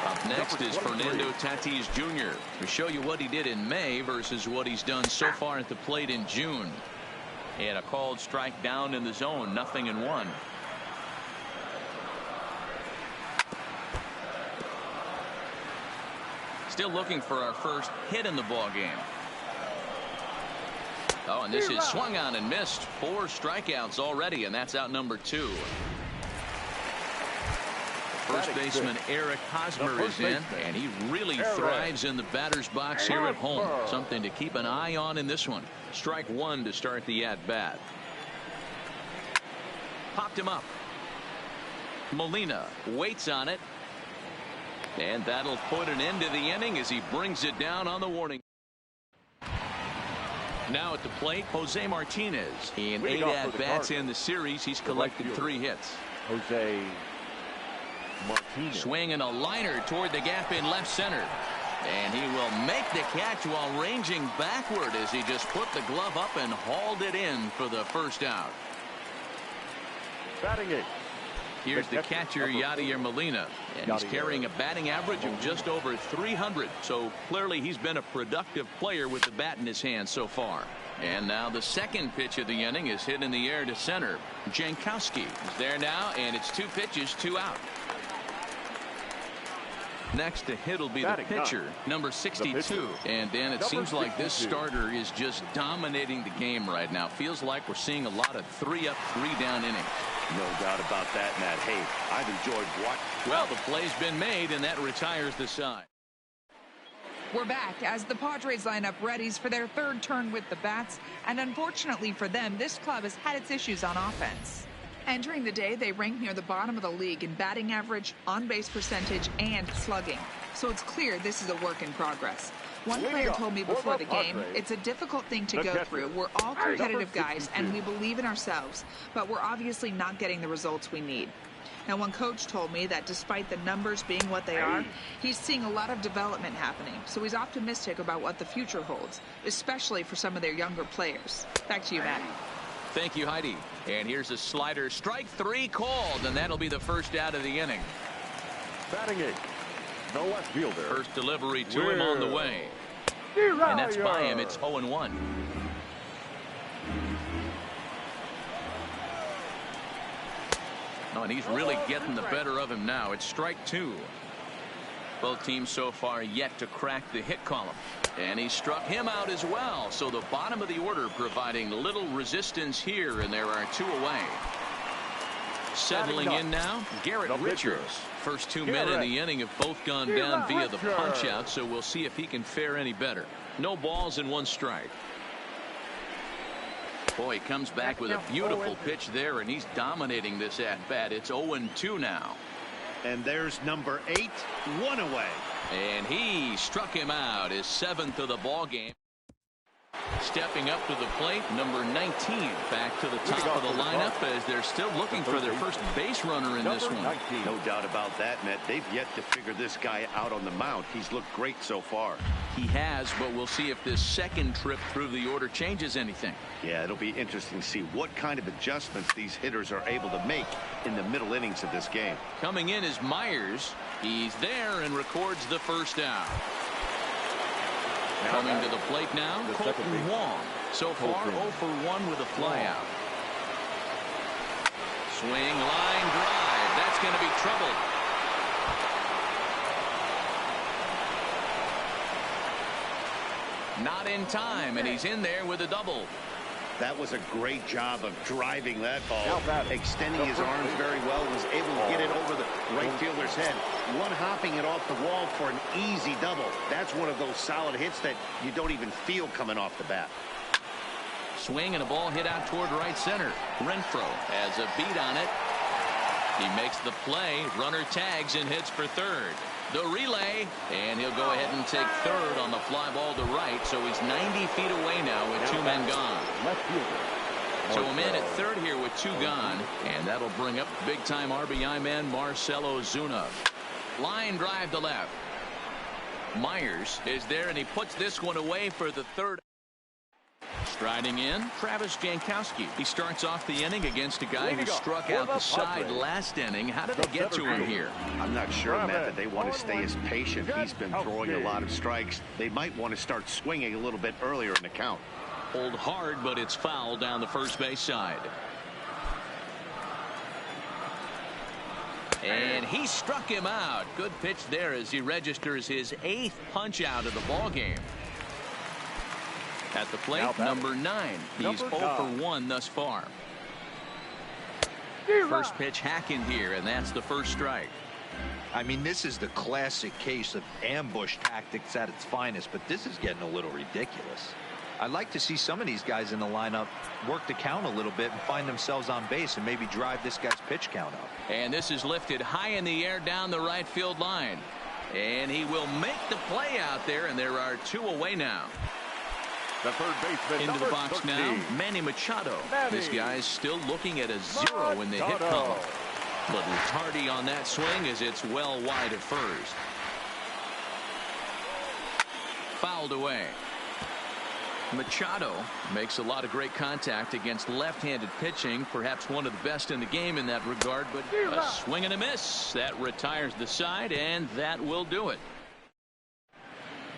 Up next is Fernando Tatis Jr. to show you what he did in May versus what he's done so far at the plate in June. And a called strike down in the zone. 0-1. Still looking for our first hit in the ball game. Oh, and this is swung on and missed. 4 strikeouts already, and that's out number 2. First baseman Eric Hosmer is in, and he really thrives in the batter's box here at home. Something to keep an eye on in this one. Strike 1 to start the at-bat. Popped him up. Molina waits on it. And that'll put an end to the inning as he brings it down on the warning. Now at the plate, Jose Martinez. In 8 at-bats in the series, he's collected 3 hits. Jose Martinez. Swing and a liner toward the gap in left center. And he will make the catch while ranging backward as he just put the glove up and hauled it in for the first out. Batting it. Here's the catcher, Yadier Molina, and he's carrying a batting average of just over 300. So clearly he's been a productive player with the bat in his hand so far. And now the second pitch of the inning is hit in the air to center. Jankowski is there now, and it's 2 pitches, 2 out. Next to hit will be the pitcher, number 62. And Dan, it seems like this starter is just dominating the game right now. Feels like we're seeing a lot of 3-up, 3-down innings. No doubt about that, Matt. Hey, I've enjoyed watching. Well, the play's been made, and that retires the side. We're back as the Padres line up readies for their 3rd turn with the bats. And unfortunately for them, this club has had its issues on offense. Entering the day, they rank near the bottom of the league in batting average, on-base percentage, and slugging. So it's clear this is a work in progress. One player told me before the game, it's a difficult thing to go through. We're all competitive guys, and we believe in ourselves, but we're obviously not getting the results we need. Now, one coach told me that despite the numbers being what they are, he's seeing a lot of development happening. So he's optimistic about what the future holds, especially for some of their younger players. Back to you, Matt. Thank you, Heidi. And here's a slider. Strike 3 called, and that'll be the first out of the inning. Batting it. No left fielder. First delivery to him on the way. And that's by him. It's 0-1. Oh, and he's really getting the better of him now. It's strike 2. Both teams so far yet to crack the hit column. And he struck him out as well. So the bottom of the order providing little resistance here, and there are 2 away. Settling in now, Garrett Richards. First 2 men in the inning have both gone down via the punch out, so we'll see if he can fare any better. No balls and 1 strike. Boy, he comes back with a beautiful pitch there, and he's dominating this at-bat. It's 0-2 now. And there's number 8, 1 away. And he struck him out, his 7th of the ball game. Stepping up to the plate, number 19, back to the top of the lineup as they're still looking for their first base runner in this one. No doubt about that, Matt. They've yet to figure this guy out on the mound. He's looked great so far. He has, but we'll see if this second trip through the order changes anything. Yeah, it'll be interesting to see what kind of adjustments these hitters are able to make in the middle innings of this game. Coming in is Myers. He's there and records the first out. Coming to the plate now, Colton Wong. So far, 0 for 1 with a flyout. Swing, line drive. That's going to be trouble. Not in time, and he's in there with a double. That was a great job of driving that ball, extending his arms very well, was able to get it over the right fielder's head, one-hopping it off the wall for an easy double. That's one of those solid hits that you don't even feel coming off the bat. Swing and a ball hit out toward right center. Renfroe has a beat on it. He makes the play, runner tags and hits for third. The relay, and he'll go ahead and take third on the fly ball to right, so he's 90 feet away now with 2 men gone. So a man at third here with 2 gone, and that'll bring up big-time RBI man Marcell Ozuna. Line drive to left. Myers is there, and he puts this one away for the third. Striding in, Travis Jankowski. He starts off the inning against a guy who struck out the side last inning. How did they get to him here? I'm not sure, Matt, that they want to stay as patient. He's been throwing a lot of strikes. They might want to start swinging a little bit earlier in the count. Hold hard, but it's foul down the first base side. And he struck him out. Good pitch there as he registers his 8th punch out of the ball game. At the plate, number 9. He's 0 for 1 thus far. First pitch hacking here, and that's the first strike. I mean, this is the classic case of ambush tactics at its finest, but this is getting a little ridiculous. I'd like to see some of these guys in the lineup work the count a little bit and find themselves on base and maybe drive this guy's pitch count up. And this is lifted high in the air down the right field line. And he will make the play out there, and there are 2 away now. The third baseman into the box 13. Now, Manny Machado. This guy's still looking at a 0 in the hit column. Little tardy on that swing as it's well wide at first. Fouled away. Machado makes a lot of great contact against left-handed pitching, perhaps one of the best in the game in that regard, but a swing and a miss. That retires the side, and that will do it.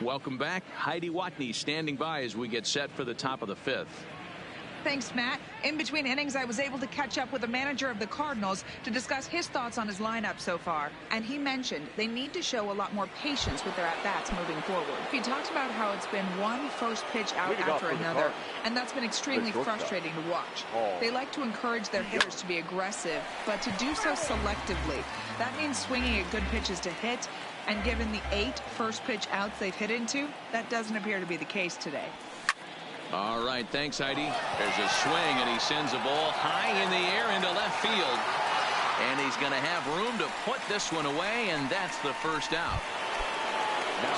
Welcome back. Heidi Watney standing by as we get set for the top of the 5th. Thanks, Matt. In between innings, I was able to catch up with the manager of the Cardinals to discuss his thoughts on his lineup so far. And he mentioned they need to show a lot more patience with their at-bats moving forward. He talked about how it's been one first pitch out after another, and that's been extremely frustrating to watch. They like to encourage their hitters to be aggressive, but to do so selectively. That means swinging at good pitches to hit, and given the 8 first pitch outs they've hit into, that doesn't appear to be the case today. All right, thanks, Heidi. There's a swing, and he sends a ball high in the air into left field. And he's going to have room to put this one away, and that's the first out.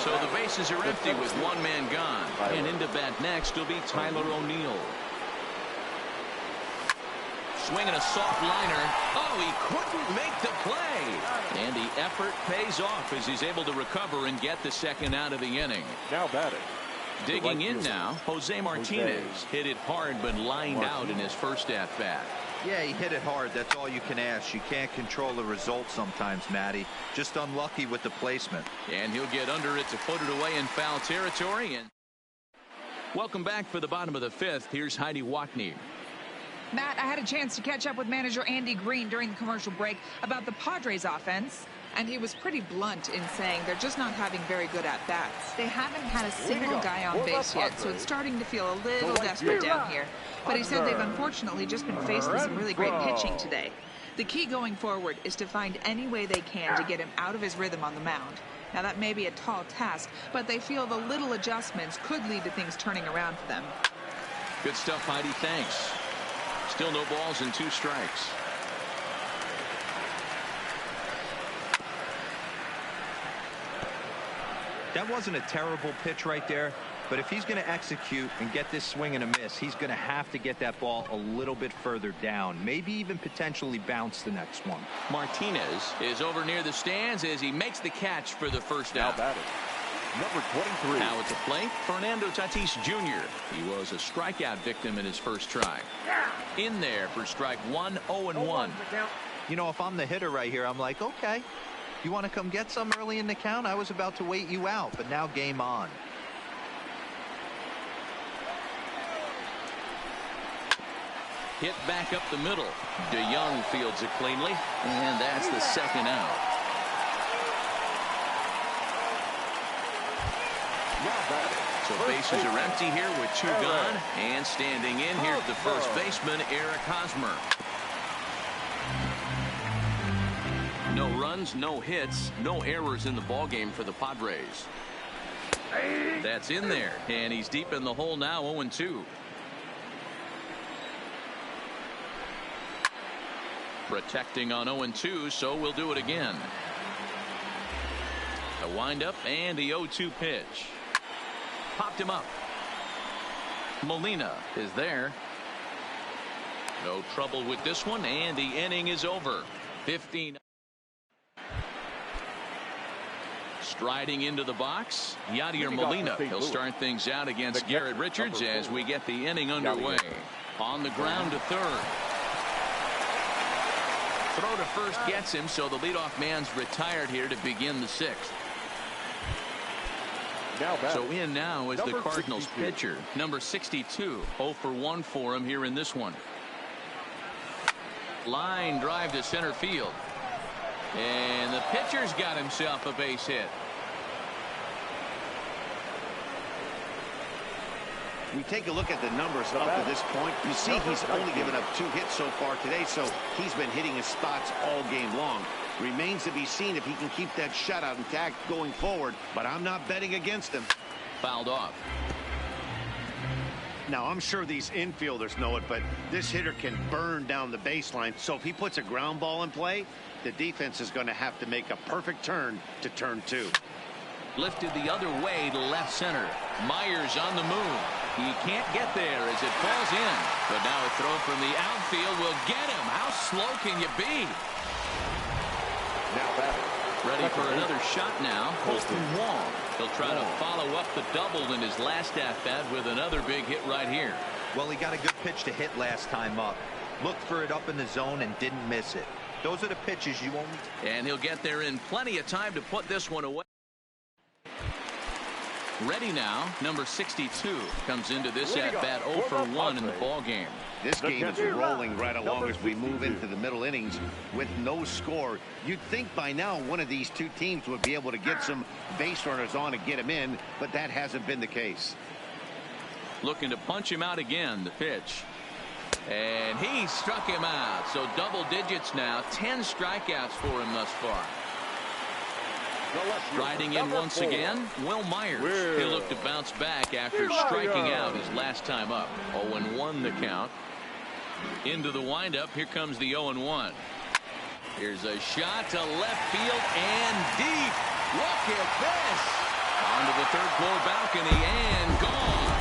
So the bases are empty with 1 man gone. And into bat next will be Tyler O'Neill. Swinging a soft liner. Oh, he couldn't make the play. And the effort pays off as he's able to recover and get the second out of the inning. Now batting. Digging in now, Jose Martinez hit it hard but lined out in his first at-bat. Yeah, he hit it hard. That's all you can ask. You can't control the result sometimes, Matty. Just unlucky with the placement. And he'll get under it to put it away in foul territory. And welcome back for the bottom of the 5th. Here's Heidi Watney. Matt, I had a chance to catch up with manager Andy Green during the commercial break about the Padres offense, and he was pretty blunt in saying they're just not having very good at-bats. They haven't had a single guy on base yet, so it's starting to feel a little desperate down here. But he said they've unfortunately just been faced with some really great pitching today. The key going forward is to find any way they can to get him out of his rhythm on the mound. Now, that may be a tall task, but they feel the little adjustments could lead to things turning around for them. Good stuff, Heidi. Thanks. Still no balls and 2 strikes. That wasn't a terrible pitch right there, but if he's going to execute and get this swing and a miss, he's going to have to get that ball a little bit further down, maybe even potentially bounce the next one. Martinez is over near the stands as he makes the catch for the first out. Now batting, number 23. Now at the plate, Fernando Tatis Jr. He was a strikeout victim in his first try. In there for strike 1, 0-1. You know, if I'm the hitter right here, I'm like, okay, you want to come get some early in the count? I was about to wait you out, but now game on. Hit back up the middle. DeYoung fields it cleanly, and that's the second out. So bases are empty here with 2 gone, and standing in here's the first baseman, Eric Hosmer. No runs, no hits, no errors in the ballgame for the Padres. That's in there, and he's deep in the hole now, 0-2. Protecting on 0-2, so we'll do it again. A windup and the 0-2 pitch. Popped him up. Molina is there. No trouble with this one, and the inning is over. 15. Striding into the box, Yadier Molina. He'll start things out against Garrett Richards as we get the inning underway. On the ground to third. Throw to first gets him, so the leadoff man's retired here to begin the 6th. So in now is the Cardinals pitcher, number 62. 0 for 1 for him here in this one. Line drive to center field. And the pitcher's got himself a base hit. We take a look at the numbers up to this point. You see he's only given up 2 hits so far today, so he's been hitting his spots all game long. Remains to be seen if he can keep that shutout intact going forward, but I'm not betting against him. Fouled off. Now, I'm sure these infielders know it, but this hitter can burn down the baseline, so if he puts a ground ball in play, the defense is going to have to make a perfect turn to turn 2. Lifted the other way to left center. Myers on the move. He can't get there as it falls in. But now a throw from the outfield will get him. How slow can you be? Now batting. Ready for another shot now. Colton Wong. He'll try to follow up the double in his last at-bat with another big hit right here. Well, he got a good pitch to hit last time up. Looked for it up in the zone and didn't miss it. Those are the pitches you won't. And he'll get there in plenty of time to put this one away. Ready now, number 62 comes into this at-bat 0 for 1 in the ball game. This game is rolling right along as we move into the middle innings with no score. You'd think by now one of these 2 teams would be able to get some base runners on and get him in, but that hasn't been the case. Looking to punch him out again, the pitch. And he struck him out. So double digits now, 10 strikeouts for him thus far. Riding in once again, Will Myers. He'll look to bounce back after striking out his last time up. 0-1 the count. Into the windup. Here comes the 0-1. Here's a shot to left field and deep. Look at this. Onto the third floor balcony and gone.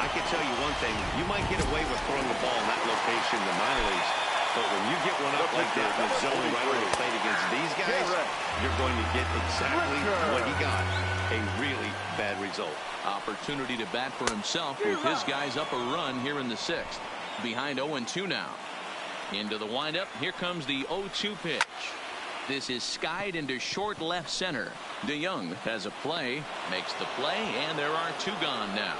I can tell you one thing. You might get away with throwing the ball in that location in the minor leagues. But when you get one up like that in the zone right on the plate against these guys, you're going to get exactly what he got. A really bad result. Opportunity to bat for himself with his guys up a run here in the 6th. Behind 0-2 now. Into the windup. Here comes the 0-2 pitch. This is skied into short left center. DeYoung has a play, makes the play, and there are 2 gone now.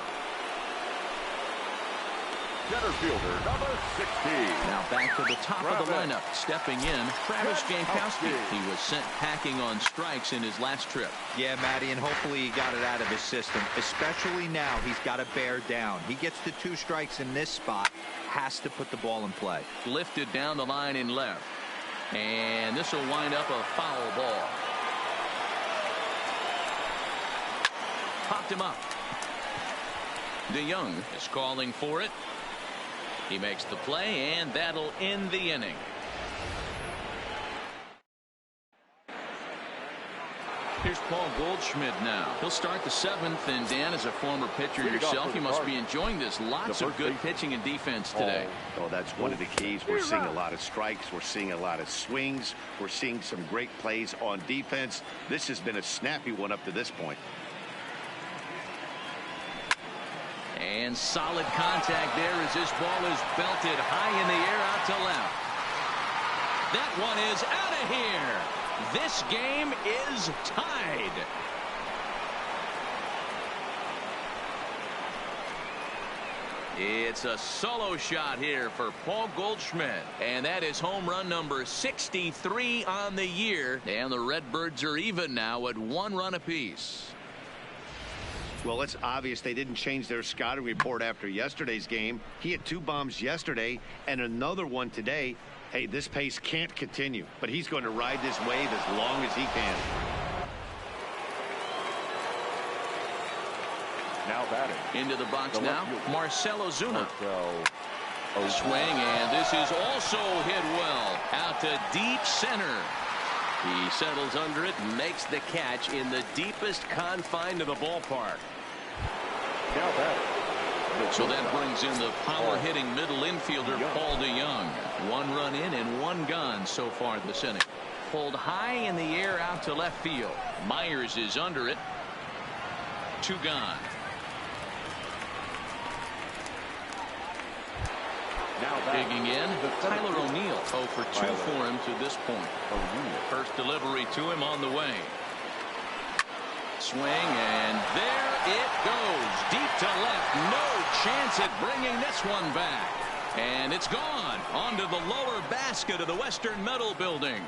center fielder, number 16. Now back to the top of the lineup. Stepping in, Travis Jankowski. He was sent packing on strikes in his last trip. Yeah, Matty, and hopefully he got it out of his system. Especially now, he's got to bear down. He gets the 2 strikes in this spot. Has to put the ball in play. Lifted down the line in left. And this will wind up a foul ball. Popped him up. DeYoung is calling for it. He makes the play, and that'll end the inning. Here's Paul Goldschmidt now. He'll start the 7th, and Dan, as a former pitcher yourself, you must be enjoying this. Lots of good pitching and defense today. Oh, that's one of the keys. We're seeing a lot of strikes. We're seeing a lot of swings. We're seeing some great plays on defense. This has been a snappy one up to this point. And solid contact there as this ball is belted high in the air out to left. That one is out of here. This game is tied. It's a solo shot here for Paul Goldschmidt, and that is home run number 63 on the year, and the Redbirds are even now at 1 run apiece. Well, it's obvious they didn't change their scouting report after yesterday's game. He had 2 bombs yesterday and another one today. Hey, this pace can't continue, but he's going to ride this wave as long as he can. Now batting. Into the box now, Marcell Ozuna. Swing, and this is also hit well out to deep center. He settles under it and makes the catch in the deepest confine of the ballpark. Now batting. So that brings in the power-hitting middle infielder Paul DeYoung. 1 run in and 1 gone so far this inning. Pulled high in the air out to left field. Myers is under it. 2 gone. Now digging in, Tyler O'Neill 0 for 2 for him to this point. First delivery to him on the way. Swing, and there it goes. Deep to left. No chance at bringing this one back. And it's gone onto the lower basket of the Western Metal Building.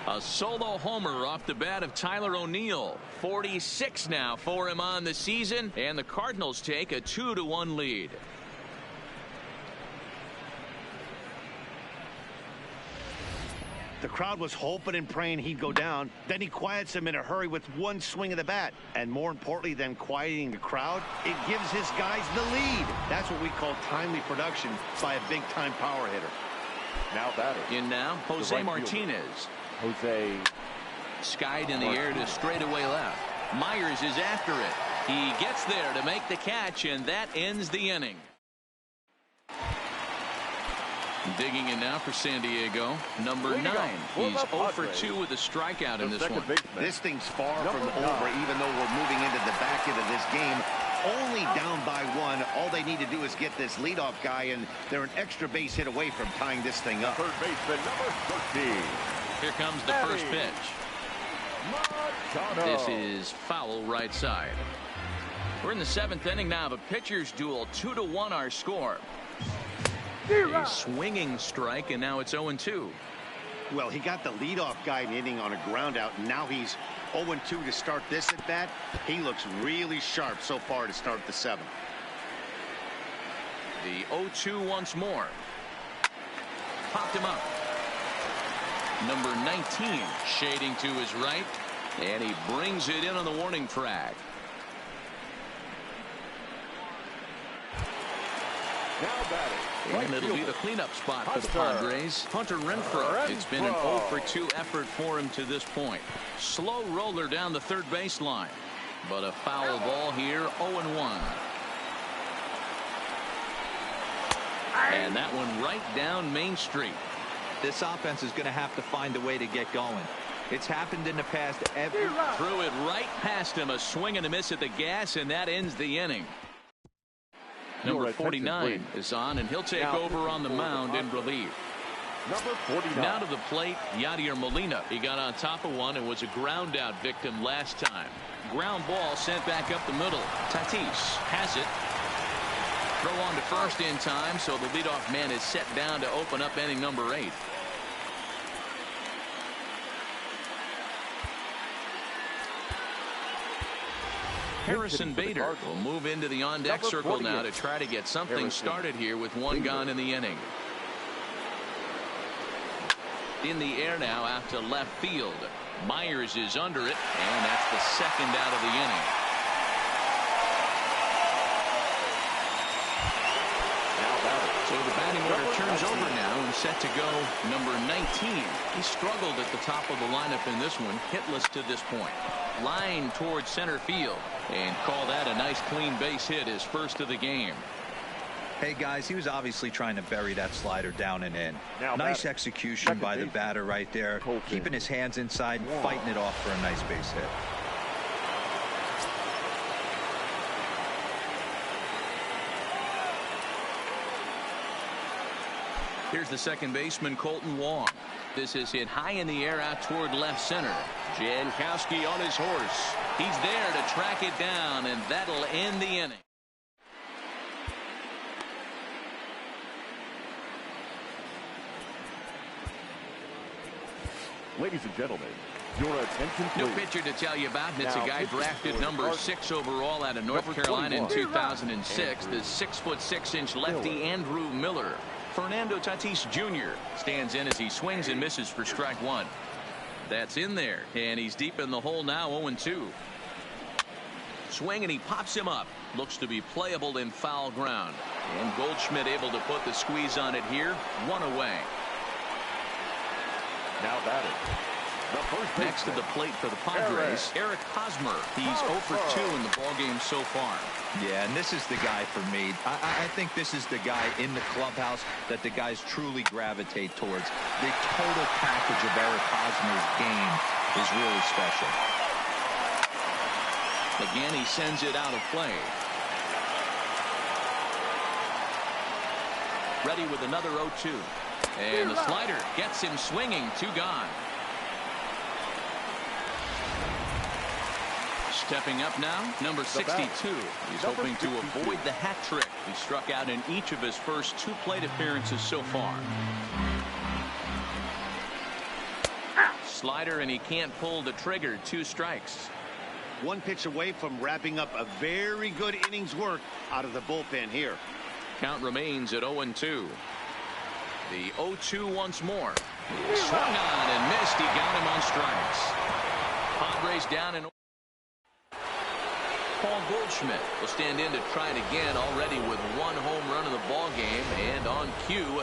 A solo homer off the bat of Tyler O'Neill. 46 now for him on the season, and the Cardinals take a 2-1 lead. The crowd was hoping and praying he'd go down. Then he quiets them in a hurry with 1 swing of the bat. And more importantly than quieting the crowd, it gives his guys the lead. That's what we call timely production by a big-time power hitter. Now batting. In now, Jose Martinez. Jose. Skied in the air to straightaway left. Myers is after it. He gets there to make the catch, and that ends the inning. Digging in now for San Diego, number 9. He's 0 for 2 with a strikeout in this one. This thing's far from over, even though we're moving into the back end of this game. Only down by 1. All they need to do is get this leadoff guy, and they're an extra base hit away from tying this thing up. Third baseman, number 13. Here comes the first pitch. This is foul right side. We're in the 7th inning now of a pitcher's duel. 2-1 our score. A swinging strike, and now it's 0-2. Well, he got the leadoff guy in the inning on a ground out, and now he's 0-2 to start this at bat. He looks really sharp so far to start the 7th. The 0-2 once more. Popped him up. Number 19 shading to his right, and he brings it in on the warning track. Now batting. And it'll be the cleanup spot for the Padres. Hunter Renfroe. It's been an 0 for 2 effort for him to this point. Slow roller down the third baseline, but a foul ball here. 0-1. And that one right down Main Street. This offense is going to have to find a way to get going. It's happened in the past. Threw it right past him. A swing and a miss at the gas, and that ends the inning. Number 49 is on, and he'll take over on the mound in relief. number 49. Now to the plate, Yadier Molina. He got on top of one and was a ground out victim last time. Ground ball sent back up the middle. Tatis has it. Throw on to first in time, so the leadoff man is set down to open up inning number 8. Harrison Bader will move into the on-deck circle now to try to get something started here with one gone in the inning. In the air now out to left field. Myers is under it, and that's the second out of the inning. So the batting order turns over now and set to go number 19. He struggled at the top of the lineup in this one, hitless to this point. Line towards center field, and call that a nice clean base hit, his first of the game. Hey guys, he was obviously trying to bury that slider down and in. Nice execution by the batter right there, keeping his hands inside and fighting it off for a nice base hit. Here's the second baseman, Colton Wong. This is hit high in the air out toward left center. Jankowski on his horse. He's there to track it down, and that'll end the inning. Ladies and gentlemen, your attention please. No pitcher to tell you about, and it's a guy drafted number 6 overall out of North Carolina in 2006. The 6'6" lefty Andrew Miller. Fernando Tatis Jr. stands in as he swings and misses for strike 1. That's in there, and he's deep in the hole now, 0-2. Swing, and he pops him up. Looks to be playable in foul ground. And Goldschmidt able to put the squeeze on it here. 1 away. Now batting. Next to the plate for the Padres, Eric Hosmer. He's 0 for 2 in the ballgame so far. Yeah, and this is the guy for me. I think this is the guy in the clubhouse that the guys truly gravitate towards. The total package of Eric Hosmer's game is really special. Again, he sends it out of play. Ready with another 0-2. And the slider gets him swinging. 2 gone. Stepping up now, number 62. He's hoping to avoid the hat trick. He struck out in each of his first 2 plate appearances so far. Slider, and he can't pull the trigger. 2 strikes. 1 pitch away from wrapping up a very good innings work out of the bullpen here. Count remains at 0-2. The 0-2 once more. Swung on and missed. He got him on strikes. Padres down in. Paul Goldschmidt will stand in to try it again, already with 1 home run in the ball game, and on cue,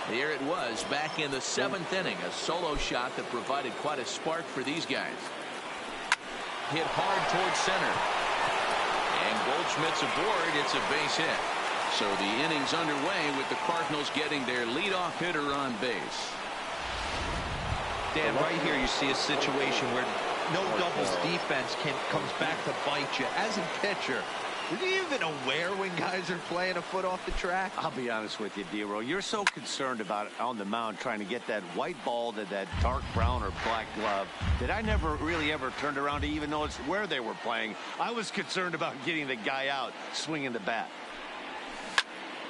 there it was back in the 7th inning, a solo shot that provided quite a spark for these guys. Hit hard towards center, and Goldschmidt's aboard. It's a base hit. So the inning's underway with the Cardinals getting their leadoff hitter on base. Dan, right here you see a situation where no doubles defense comes back to bite you. As a pitcher, are you even aware when guys are playing a foot off the track? I'll be honest with you, D-Row. You're so concerned about on the mound trying to get that white ball to that dark brown or black glove that I never really ever turned around to even notice where they were playing. I was concerned about getting the guy out swinging the bat.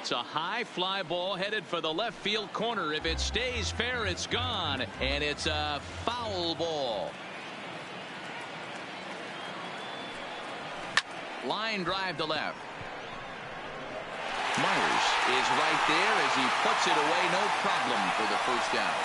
It's a high fly ball headed for the left field corner. If it stays fair, it's gone, and it's a foul ball. Line drive to left. Myers is right there as he puts it away, no problem for the first down.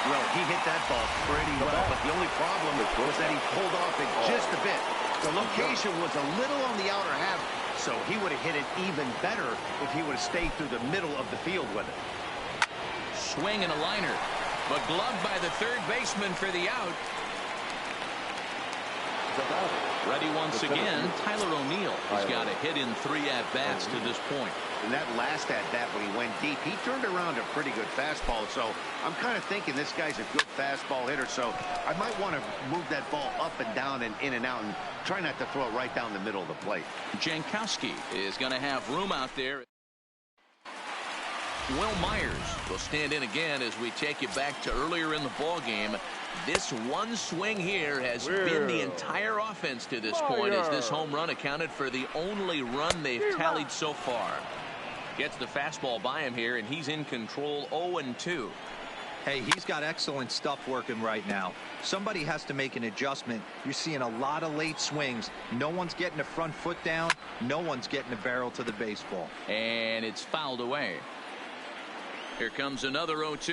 Well, he hit that ball pretty well, but the only problem was that he pulled off it just a bit. The location was a little on the outer half, so he would have hit it even better if he would have stayed through the middle of the field with it. Swing and a liner, but gloved by the third baseman for the out. Ready once again, Tyler O'Neill. He's got a hit in 3 at-bats to this point. And that last at-bat when he went deep, he turned around a pretty good fastball. So I'm kind of thinking this guy's a good fastball hitter. So I might want to move that ball up and down and in and out and try not to throw it right down the middle of the plate. Jankowski is going to have room out there. Will Myers will stand in again as we take you back to earlier in the ball game. This one swing here has been the entire offense to this point, as this home run accounted for the only run they've tallied so far. Gets the fastball by him here, and he's in control 0-2. Hey, he's got excellent stuff working right now. Somebody has to make an adjustment. You're seeing a lot of late swings. No one's getting the front foot down. No one's getting the barrel to the baseball. And it's fouled away. Here comes another 0-2.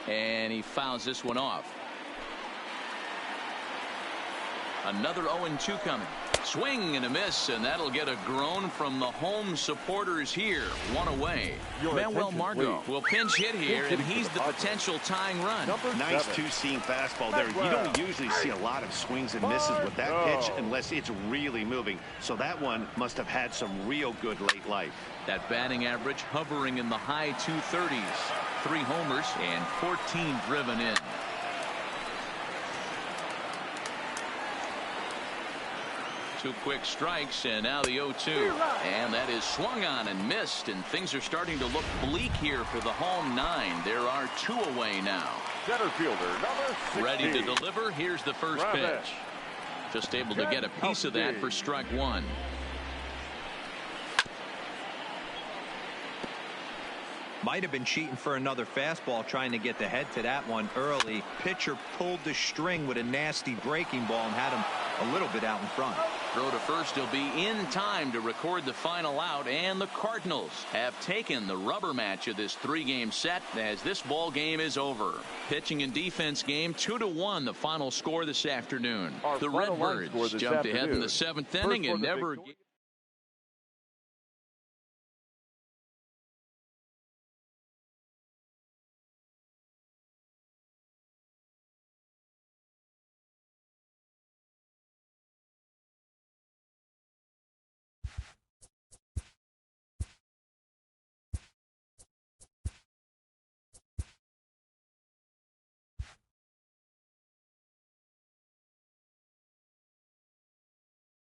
And he fouls this one off. Another 0-2 coming. Swing and a miss, and that'll get a groan from the home supporters here. One away. Manuel Margot will pinch hit here, and he's the potential tying run. Nice two-seam fastball there. You don't usually see a lot of swings and misses with that pitch unless it's really moving. So that one must have had some real good late life. That batting average hovering in the high 230s. 3 homers and 14 driven in. Two quick strikes, and now the 0-2. And that is swung on and missed, and things are starting to look bleak here for the home 9. There are 2 away now. Center fielder number 16. Ready to deliver. Here's the first pitch. Just able to get a piece of that for strike 1. Might have been cheating for another fastball, trying to get the head to that one early. Pitcher pulled the string with a nasty breaking ball and had him a little bit out in front. Throw to first. He'll be in time to record the final out, and the Cardinals have taken the rubber match of this 3-game set as this ball game is over. Pitching and defense game 2-1, the final score this afternoon. The Redbirds jumped ahead in the 7th inning and never